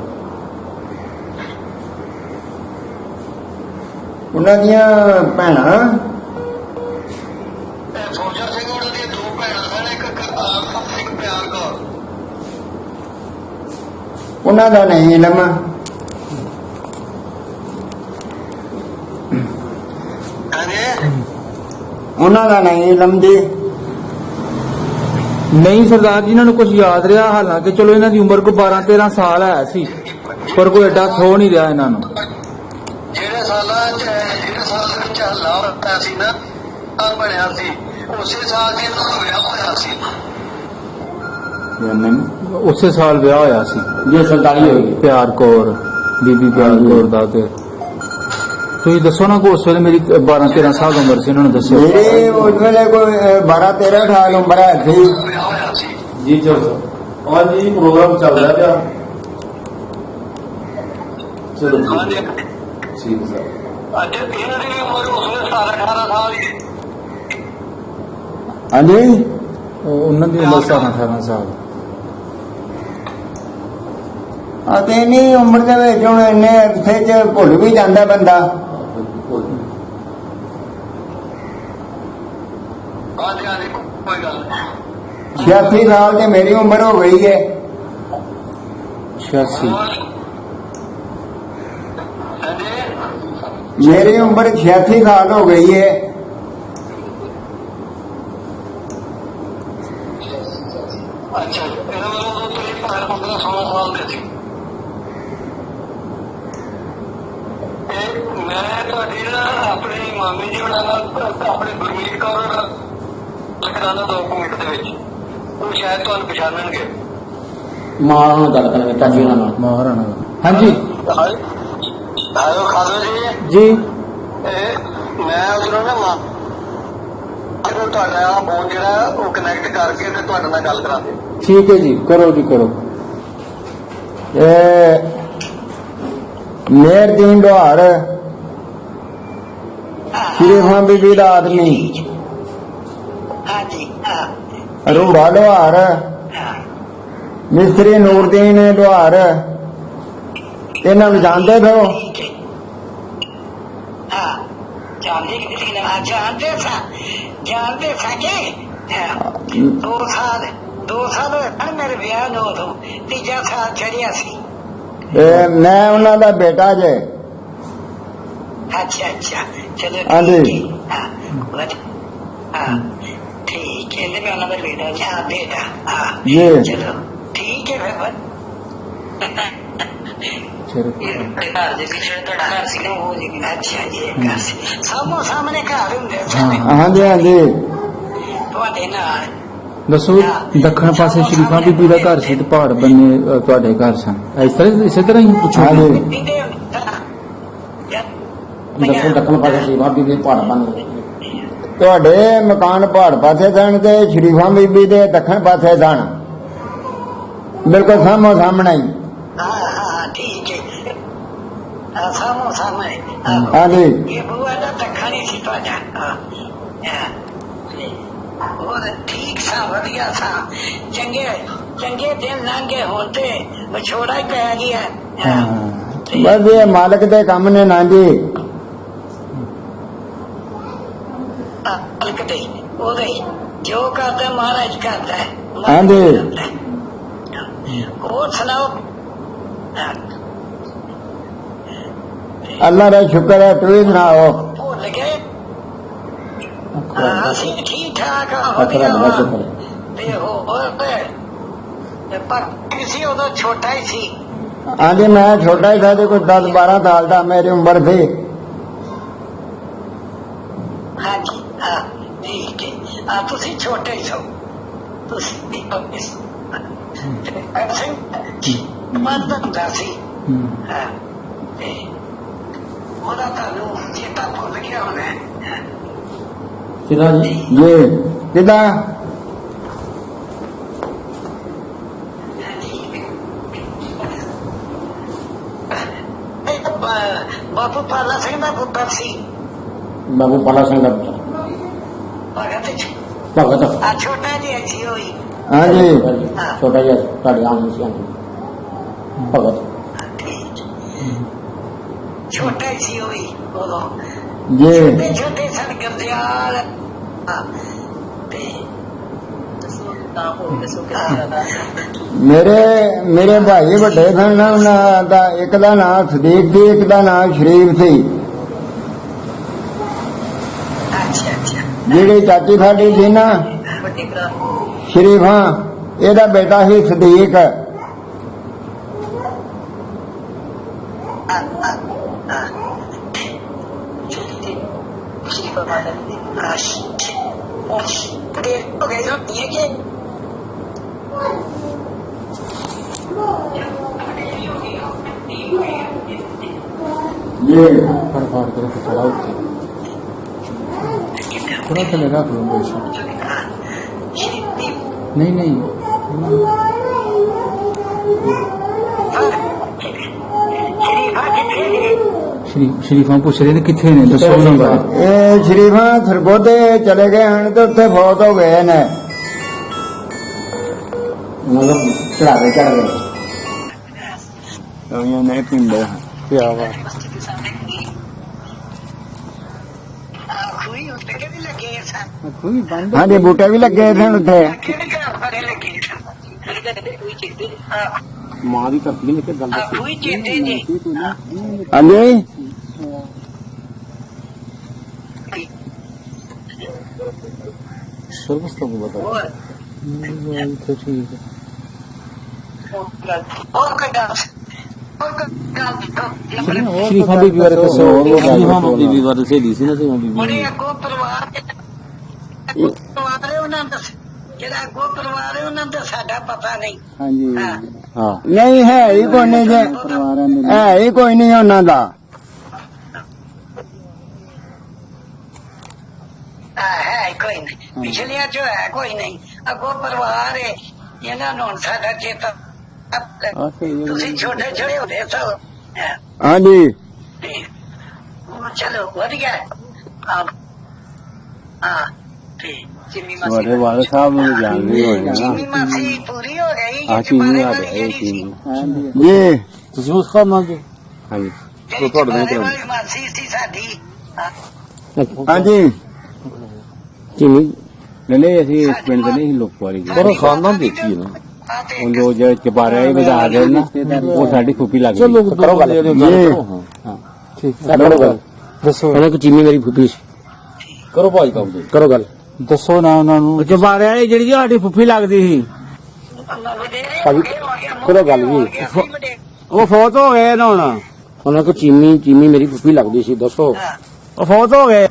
ਉਹਨਾਂ ਦੀਆਂ ਭੈਣਾਂ ਫੌਜਾ ਸਿੰਘ ਉਹਨਾਂ ਦੀਆਂ ਦੋ ਭੈਣਾਂ ਸਨ, ਇੱਕ ਕਰਤਾਰ ਕੌਰ, ਇੱਕ ਪਿਆਰ ਕੌਰ। ਉਹਨਾਂ ਦਾ ਨਹੀਂ ਇਲਮ। ਹਾਂਜੀ ਉਹਨਾਂ ਦਾ ਨਹੀਂ ਇਲਮ ਜੀ। ਨਹੀਂ ਸਰਦਾਰ ਜੀ, ਇਹਨਾਂ ਨੂੰ ਕੁਝ ਯਾਦ ਰਿਹਾ, ਹਾਲਾਂਕਿ ਚਲੋ ਇਹਨਾਂ ਦੀ ਉਮਰ ਕੋ 12-13 ਸਾਲ ਹੈ ਸੀ, ਪਰ ਕੋਈ ਐਡਾ ਥੋ ਨਹੀਂ ਰਿਹਾ ਇਹਨਾਂ ਨੂੰ। ਜਿਹੜੇ ਸਾਲ ਵਿੱਚ ਹੱਲਾ ਹੋਇਆ ਸੀ ਨਾ, ਸਾਲ ਬਣਿਆ ਸੀ, ਉਸੇ ਸਾਲ ਦੀ ਇਹਨਾਂ ਦਾ ਵਿਆਹ ਹੋਇਆ ਸੀ। ਉਸੇ ਸਾਲ ਵਿਆਹ ਹੋਇਆ ਸੀ ਜੇ ਸਰਦਾਰੀ ਹੋਈ। ਪਿਆਰ ਕੌਰ, ਬੀਬੀ ਪਿਆਰ ਕੌਰ ਦਾ। ਤੇ ਤੁਸੀਂ ਦੱਸੋ ਨਾ, ਉਸ ਵੇਲੇ ਮੇਰੀ 12-13 ਸਾਲ ਉਮਰ ਸੀ, ਇਹਨਾਂ ਨੂੰ ਦੱਸੋ। ਮੇਰੀ ਉਸ ਵੇਲੇ ਕੋਈ 12-13 ਸਾਲ ਉਮਰ ਹੈ ਸੀ। ਵਿਆਹ ਹੋਇਆ ਸੀ। ਜੀ ਚਲੋ ਹਾਂ ਜੀ, ਪ੍ਰੋਗਰਾਮ ਚੱਲ ਰਿਹਾ ਪਿਆ। ਚਲੋ ਜੀ, ਹਾਂਜੀ ਠੀਕ ਹੈ ਸਰ। ਅੱਜ ਇਹਨਾਂ ਦੀ ਉਮਰ ਉਸ ਵੇਲੇ 17-18 ਸਾਲ ਸੀ। ਹਾਂਜੀ ਉਹਨਾਂ ਦੀ ਉਮਰ 17-18 ਸਾਲ। ਅਤੇ ਨਹੀਂ ਉਮਰ ਦੇ ਵਿੱਚ ਹੁਣ ਇੰਨੇ ਅਰਸੇ ਚ ਭੁੱਲ ਵੀ ਜਾਂਦਾ ਬੰਦਾ। ਹਾਂਜੀ ਹਾਂਜੀ, ਕੋਈ ਗੱਲ ਨਹੀਂ। 86 ਸਾਲ ਤੇ ਮੇਰੀ ਉਮਰ ਹੋ ਗਈ ਹੈ। 86 ਹਾਂਜੀ ਮੇਰੀ ਉਮਰ 86 ਸਾਲ ਹੋ ਗਈ ਹੈ। ਅੱਛਾ, ਇਹਨਾਂ ਵੱਲੋਂ ਤੁਸੀਂ 15-16 ਸਾਲ ਦੇ ਸੀ। ਤੇ ਮੈਂ ਤੁਹਾਡੀ ਨਾ ਆਪਣੀ ਮਾਮੀ ਜੀ ਉਹਨਾਂ ਨਾਲ, ਆਪਣੇ ਗੁਰਮੀਤ ਕੌਰ ਨਾਲ ਕਰਾਉਣਾ 2 ਮਿੰਟ ਦੇ ਵਿੱਚ, ਉਹ ਸ਼ਾਇਦ ਤੁਹਾਨੂੰ ਪਛਾਣਨਗੇ। ਮਾਂ ਨਾਲ ਗੱਲ ਕਰਾਂਗੇ, ਚਾਚੀ ਉਹਨਾਂ ਨਾਲ। ਮਹਾਰਾਣਾ। ਹਾਂਜੀ ਆਇਓ ਖਾਲੋ ਜੀ। ਜੀ ਮੈਂ ਉਧਰੋਂ ਨਾ ਮਾਂ ਜਦੋਂ ਤੁਹਾਡਾ ਫੋਨ ਜਿਹੜਾ ਉਹ ਕਨੈਕਟ ਕਰਕੇ ਤੇ ਤੁਹਾਡੇ ਨਾਲ ਗੱਲ ਕਰਾਂਗੇ। ਠੀਕ ਹੈ ਜੀ, ਕਰੋ ਜੀ ਕਰੋ। ਮੇਹਰਦੀਨ ਲੋਹਾਰ, ਸ਼ਰੀਫਾਂ ਬੀਬੀ ਦਾ ਆਦਮੀ, ਹਾਂਜੀ ਰੂੜਾ ਲੋਹਾਰ, ਮਿਸਤਰੀ ਨੂਰਦੀਨ ਲੋਹਾਰ, ਇਹਨਾਂ ਨੂੰ ਜਾਣਦੇ ਹੋ? ਹਾਂ ਜਾਣਦੇ ਕਿਤੇ ਨਾ ਜਾਣਦੇ ਸਾਕੇ 2 ਸਾਲ ਹੋਏ ਮੇਰੇ ਵਿਆਹ ਨੂੰ, ਉਦੋਂ ਤੀਜਾ ਸਾਲ ਚੜਿਆ ਸੀ। ਮੈਂ ਉਹਨਾਂ ਦਾ ਬੇਟਾ ਜੇ। ਅੱਛਾ ਚਲੋ ਹਾਂਜੀ। ਠੀਕ ਹੈ। ਹਾਂ ਠੀਕ कहते मैं उन्होंने बेटा हाँ बेटा हाँ ये चलो ठीक है फिर ਫਿਰ घर के पिछले तो घर सी ना वो जी अच्छा जी घर से सामो सामने घर होंगे सामने ਹਾਂਜੀ ਹਾਂਜੀ ਤੁਹਾਡੇ ਨਾਲ ਦੱਸੋ ਦੱਖਣ ਪਾਸੇ ਸ਼ਰੀਫਾਂ ਬੀਬੀ ਦਾ ਘਰ ਸੀ ਤੇ ਪਹਾੜ ਬੰਨੇ ਤੁਹਾਡੇ ਘਰ ਸਨ ਇਸੇ ਤਰ੍ਹਾਂ ਹੀ ਪੁੱਛੋ ਹਾਂਜੀ ਪੀਂਦੇ ਦੱਸੋ ਦੱਖਣ ਪਾਸੇ ਸ਼ਰੀਫਾਂ ਬੀਬੀ ਦੇ ਪਹਾੜ ਬਣ ਗਏ। ਤੁਹਾਡੇ ਮਕਾਨ ਪਹਾੜ ਪਾਸੇ ਸਨ ਤੇ ਸ਼ਰੀਫਾਂ ਬੀਬੀ ਦੇ ਦੱਖਣ ਪਾਸੇ ਸਨ ਬਿਲਕੁਲ ਸਾਹਮੋ ਸਾਹਮਣੇ ਹੀ हाँ हाँ ठीक है सामो सामने ਹਾਂਜੀ ये बुआ का दखनी सी ਤੁਹਾਡਾ और ठीक सा वधिया सा चंगे चंगे दिन लंघे होन ते विछोड़ा ही पै गया ਬਸ ਇਹ ਮਾਲਕ ਦੇ ਕੰਮ ਨੇ ਨਾ ਜੀ मालिक दे ओदे जो करदा महाराज करदा है हाँ जी। और सुनाओ ਅੱਲਾ ਦਾ ਸ਼ੁਕਰ ਹੈ ਤੁਸੀਂ ਸੁਣਾਓ भूल गए ਅਸੀਂ ਠੀਕ ਠਾਕ ਅੱਖਰਾਂ ਵਧੀਆ ਦਾ ਸ਼ੁਕਰ ਹੈ। ਤੇ ਹੋਰ ਪਰ ਕਿਸੇ ਉਦੋਂ ਛੋਟਾ ਹੀ ਸੀ ਹਾਂਜੀ ਮੈਂ ਛੋਟਾ ਹੀ ਸੀ ਕੋਈ 10-12 ਸਾਲ ਦਾ ਮੇਰੀ ਉਮਰ ਸੀ ਹਾਂਜੀ ਹਾਂ ਠੀਕ ਹੈ ਤੁਸੀਂ ਛੋਟੇ ਹੀ ਸੋ ਤੁਸੀਂ ਅਸੀਂ ਮਰਦ ਹੁੰਦਾ ਸੀ ਹਾਂ ਤੇ ਉਹਦਾ ਤੁਹਾਨੂੰ ਚੇਤਾ ਭੁੱਲ ਗਿਆ ਹੋਣਾ ਕਿਹਦਾ ਜੀ ਇਹ ਕਿਦਾਂ ਬਾਪੂ ਪਾਲਾ ਸਿੰਘ ਦਾ ਪੁੱਤਰ ਸੀ ਬਾਬੂ ਪਾਲਾ ਸਿੰਘ ਦਾ ਪੁੱਤਰ ਭਗਤ ਜੀ ਭਗਤ ਆ ਛੋਟਾ ਜਿਹਾ ਸੀ ਹੋਈ ਹਾਂਜੀ ਛੋਟਾ ਜਿਹਾ ਤੁਹਾਡੇ ਆਮ ਸੀ ਭਗਤ ਛੋਟਾ ਹੀ ਸੀ ਹੋਈ ਉਦੋਂ ਜੀ ਛੋਟੇ ਛੋਟੇ ਸਨ ਗਰਦਿਆਲ ਤੇ ਮੇਰੇ ਭਾਈ ਵੱਡੇ ਸਨ ਨਾ ਉਹਨਾਂ ਦਾ ਇੱਕ ਦਾ ਨਾਮ ਸਦੀਕ ਸੀ ਇੱਕ ਦਾ ਨਾਮ ਸ਼ਰੀਫ ਸੀ ਅੱਛਾ ਅੱਛਾ ਜਿਹੜੀ ਚਾਚੀ ਸਾਡੀ ਸੀ ਨਾ ਵੱਡੇ ਭਰਾ ਸ਼ਰੀਫਾਂ ਇਹਦਾ ਬੇਟਾ ਸੀ ਸਦੀਕ श्री परमानंद दिए के ये ਫੜ ਫੜ ਕੇ ਰੱਖ ਚੜਾ ਉੱਤੇ ਥੋੜਾ ਥੱਲੇ ਰੱਖ ਲਓ ਬੇਸ਼ੱਕ ਨਹੀਂ ਨਹੀਂ ਸ਼ਰੀਫਾਂ ਪੁੱਛ ਰਹੇ ਨੇ ਕਿੱਥੇ ਨੇ ਦੱਸੋ ਉਹਨਾਂ ਬਾਰੇ ਇਹ ਸ਼ਰੀਫਾਂ ਸਰਗੋਧੇ ਚਲੇ ਗਏ ਹਨ ਤੇ ਉੱਥੇ ਫੌਤ ਹੋ ਗਏ ਨੇ ਮਤਲਬ ਚੜਾਵੇ ਚੜ ਗਏ ਕਈਆਂ ਨੇ ਪਿੰਡੇ ਪਿਆ ਵਾ खुई उत्ते के भी लगे सन ਕੋਈ ਬੰਦ ਹਾਂਜੀ ਬੂਟੇ ਵੀ ਲੱਗੇ ਸਨ ਉੱਥੇ केड़े घर बड़े लगे सन कोई चीते ਮਾਂ ਦੀ ਧਰਤੀ ਨੇ ਕਿ ਗੱਲ कोई चीते जी ਹਾਂਜੀ ਸਰਵਿਸ ਤੋਂ ਬਤਾ और ਠੀਕ ਹੈ और कोई गल और कोई गल ਸ਼ਰੀਫਾਂ ਬੀਬੀ ਬਾਰੇ ਦੱਸੋ ਸ਼ਰੀਫਾਂ ਬੀਬੀ ਬਾਰੇ ਸਹੇਲੀ ਸੀ ਨਾ ਸ਼ਰੀਫਾਂ ਬੀਬੀ बड़े अगो परिवार है उन्होंने जेड़ा अगो परिवार है उन्होंने साडा पता नहीं ਹਾਂਜੀ हाँ ਹਾਂ ਨਹੀਂ ਹੈ ਹੀ ਕੋਈ ਨਹੀਂ ਜੇ ਪਰਿਵਾਰਾਂ ਨੇ ਹੈ ਹੀ ਕੋਈ ਨਹੀਂ ਉਹਨਾਂ ਦਾ है कोई नहीं पिछलिया जो है कोई नहीं अगो परिवार है इन्होंने साडा चेता तुसी छोटे छोटे होते सब ਹਾਂਜੀ चलो वधिया हाँ चिम्मी ਤੁਹਾਡੇ ਵਾਲੇ ਸਾਹਿਬ ਨੂੰ ਜਾਣਦੇ ਹੋਏ ਨਾ चिम्मी मासी पूरी हो गई ਆ ਚੀਨੀ ਆ ਗਈ ਜੀ ਤੁਸੀਂ ਉਸ ਖਾਨ ਨਾਲ ਜੀ ਹਾਂਜੀ तो ਤੁਹਾਡੇ वाली मासी थी साडी ਹਾਂਜੀ ਚੀਨੀ ਨਹੀਂ ਅਸੀਂ ਇਸ ਪਿੰਡ ਦੇ ਨਹੀਂ ਲੋਕ ਵਾਲੀ ਜੀ ਪਰ ਖਾਨਦਾਨ ਦੇਖੀ ਨਾ ਉਹ ਜੋ ਜਿਹੜੇ ਚਬਾਰੇ ਵਜਾ ਗਏ ਨਾ ਉਹ ਸਾਡੀ ਫੁੱਫੀ ਲੱਗ ਗਈ ਕਰੋ ਗੱਲ ਹਾਂ ਠੀਕ ਹੈ ਕਰੋ ਗੱਲ ਦੱਸੋ ਉਹਨਾਂ ਕੋ ਚੀਨੀ ਮੇਰੀ ਫੁੱਫੀ ਸੀ ਕਰੋ ਭਾਈ ਕੰਮ ਕਰੋ ਗੱਲ ਦੱਸੋ ਨਾ ਉਹਨਾਂ ਨੂੰ। ਚਬਾਰੇ ਵਾਲੀ ਜਿਹੜੀ ਸਾਡੀ ਫੁੱਫੀ ਲੱਗਦੀ ਸੀ ਭਾਜੀ ਕੋਲ ਗੱਲ ਜੀ ਉਹ ਫੌਤ ਹੋ ਗਏ ਨਾ ਹੁਣ ਉਹਨਾਂ ਕੋ ਚੀਮੀ ਮੇਰੀ ਫੁੱਫੀ ਲੱਗਦੀ ਸੀ ਦੱਸੋ ਉਹ ਫੌਤ ਹੋ ਗਏ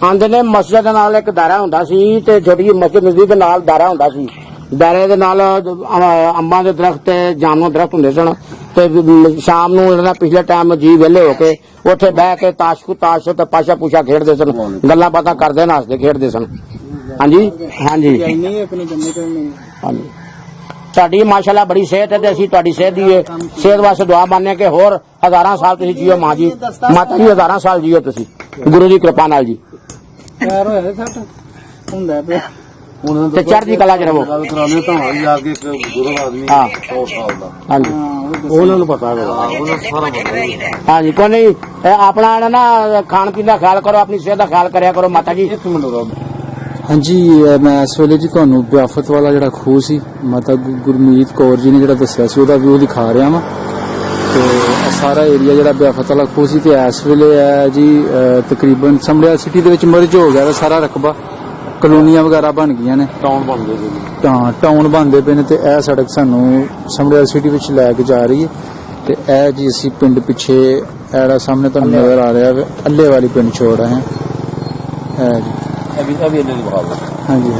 ਆਂਦੇ ਨੇ ਮਸਜਿਦ ਦੇ ਨਾਲ ਇੱਕ ਦਾਰਾ ਹੁੰਦਾ ਸੀ ਤੇ ਛੋਟੀ ਜਿਹੀ ਮਸਜਿਦ ਦੇ ਨਾਲ ਦਾਰਾ ਹੁੰਦਾ ਸੀ ਦਾਰੇ ਦੇ ਨਾਲ ਅੰਬਾਂ ਦੇ ਦਰਖਤ ਤੇ ਜਾਮਨੂੰ ਦਰਖਤ ਹੁੰਦੇ ਸਨ ਤੇ ਸ਼ਾਮ ਨੂੰ ਇਹਨਾਂ ਪਿਛਲੇ ਟਾਈਮ ਜੀ ਵਿਹਲੇ ਹੋ ਕੇ ਉੱਥੇ ਬਹਿ ਕੇ ਤਾਸ਼ ਤੇ ਪਾਸ਼ਾ ਪੂਸ਼ਾ ਖੇਡਦੇ ਸਨ ਗੱਲਾਂ ਬਾਤਾਂ ਕਰਦੇ ਹੱਸਦੇ ਖੇਡਦੇ ਸਨ ਹਾਂਜੀ ਹਾਂਜੀ ਹਾਂਜੀ ਸਾਡੀ ਮਾਸ਼ਾਅੱਲਾ ਬੜੀ ਸਿਹਤ ਹੈ ਤੇ ਅਸੀਂ ਤੁਹਾਡੀ ਸਿਹਤ ਦੀ ਸਿਹਤ ਵਾਸਤੇ ਦੁਆ ਮੰਨਦੇ ਕਿ ਹੋਰ ਹਜ਼ਾਰਾਂ ਸਾਲ ਤੁਸੀਂ ਜੀਓ ਮਾਂ ਜੀ ਮਾਤਾ ਜੀ ਹਜ਼ਾਰਾਂ ਸਾਲ ਜੀਓ ਤੁਸੀਂ ਗੁਰੂ ਦੀ ਕਿਰਪਾ ਨਾਲ ਜੀ ਤੇ ਚੜ੍ਹਦੀ ਕਲਾ ਚ ਰਹੋ ਗੱਲ ਕਰਾਉਣੇ ਤਾਂ ਹੋਈ ਆ ਕੇ ਇੱਕ ਬਜ਼ੁਰਗ ਆਦਮੀ ਹਾਂ 100 ਸਾਲ ਦਾ ਹਾਂਜੀ ਉਹਨਾਂ ਨੂੰ ਪਤਾ ਹੈਗਾ ਉਹਨਾਂ ਸਾਰਾ ਪਤਾ ਹਾਂਜੀ ਕੋਈ ਨਹੀਂ ਆਪਣਾ ਨਾ ਖਾਣ ਪੀਣ ਦਾ ਖਿਆਲ ਕਰੋ ਆਪਣੀ ਸਿਹਤ ਦਾ ਖਿਆਲ ਕਰਿਆ ਕਰੋ ਮਾਤਾ ਜੀ ਇੱਕ ਮਿੰਟ ਰੋ ਹਾਂਜੀ ਮੈਂ ਇਸ ਵੇਲੇ ਜੀ ਤੁਹਾਨੂੰ ਬਿਆਫਤ ਵਾਲਾ ਜਿਹੜਾ ਖੂਹ ਸੀ ਮਾਤਾ ਗੁਰਮੀਤ ਕੌਰ ਜੀ ਨੇ ਜਿਹੜਾ ਦੱਸਿਆ ਸੀ ਉਹਦਾ ਵਿਊ ਦਿਖਾ ਰਿਹਾ ਵਾਂ ਤੇ ਇਹ ਸਾਰਾ ਏਰੀਆ ਜਿਹੜਾ ਬਿਆਫਤ ਵਾਲਾ ਖੂਹ ਸੀ ਤੇ ਇਸ ਵੇਲੇ ਹੈ ਜੀ ਤਕਰੀਬਨ ਸਮੜਿਆ ਸਿਟੀ ਦੇ ਵਿੱਚ ਮਰਜ ਹੋ ਗਿਆ ਸਾਰਾ ਰਕਬਾ ਕਲੋਨੀਆਂ ਵਗੈਰਾ ਬਣ ਗਈਆਂ ਨੇ ਟਾਊਨ ਬਣ ਗਏ ਜੀ ਟਾਊਨ ਬਣਦੇ ਪਏ ਨੇ ਤੇ ਇਹ ਸੜਕ ਸਾਨੂੰ ਸਮੜਿਆ ਸਿਟੀ ਵਿੱਚ ਲੈ ਕੇ ਜਾ ਰਹੀ ਹੈ ਤੇ ਇਹ ਜੀ ਅਸੀਂ ਪਿੰਡ ਪਿੱਛੇ ਜਿਹੜਾ ਸਾਹਮਣੇ ਤੁਹਾਨੂੰ ਨਜ਼ਰ ਆ ਰਿਹਾ ਹੈ ਅੱਲੇ ਵਾਲੀ ਪਿੰਡ ਛੋੜ ਰਹੇ ਹਾਂ ਇਹ ਜੀ ਅਭੀ ਇਹਨਾਂ ਦੀ ਬਹਾਦਰ ਹਾਂਜੀ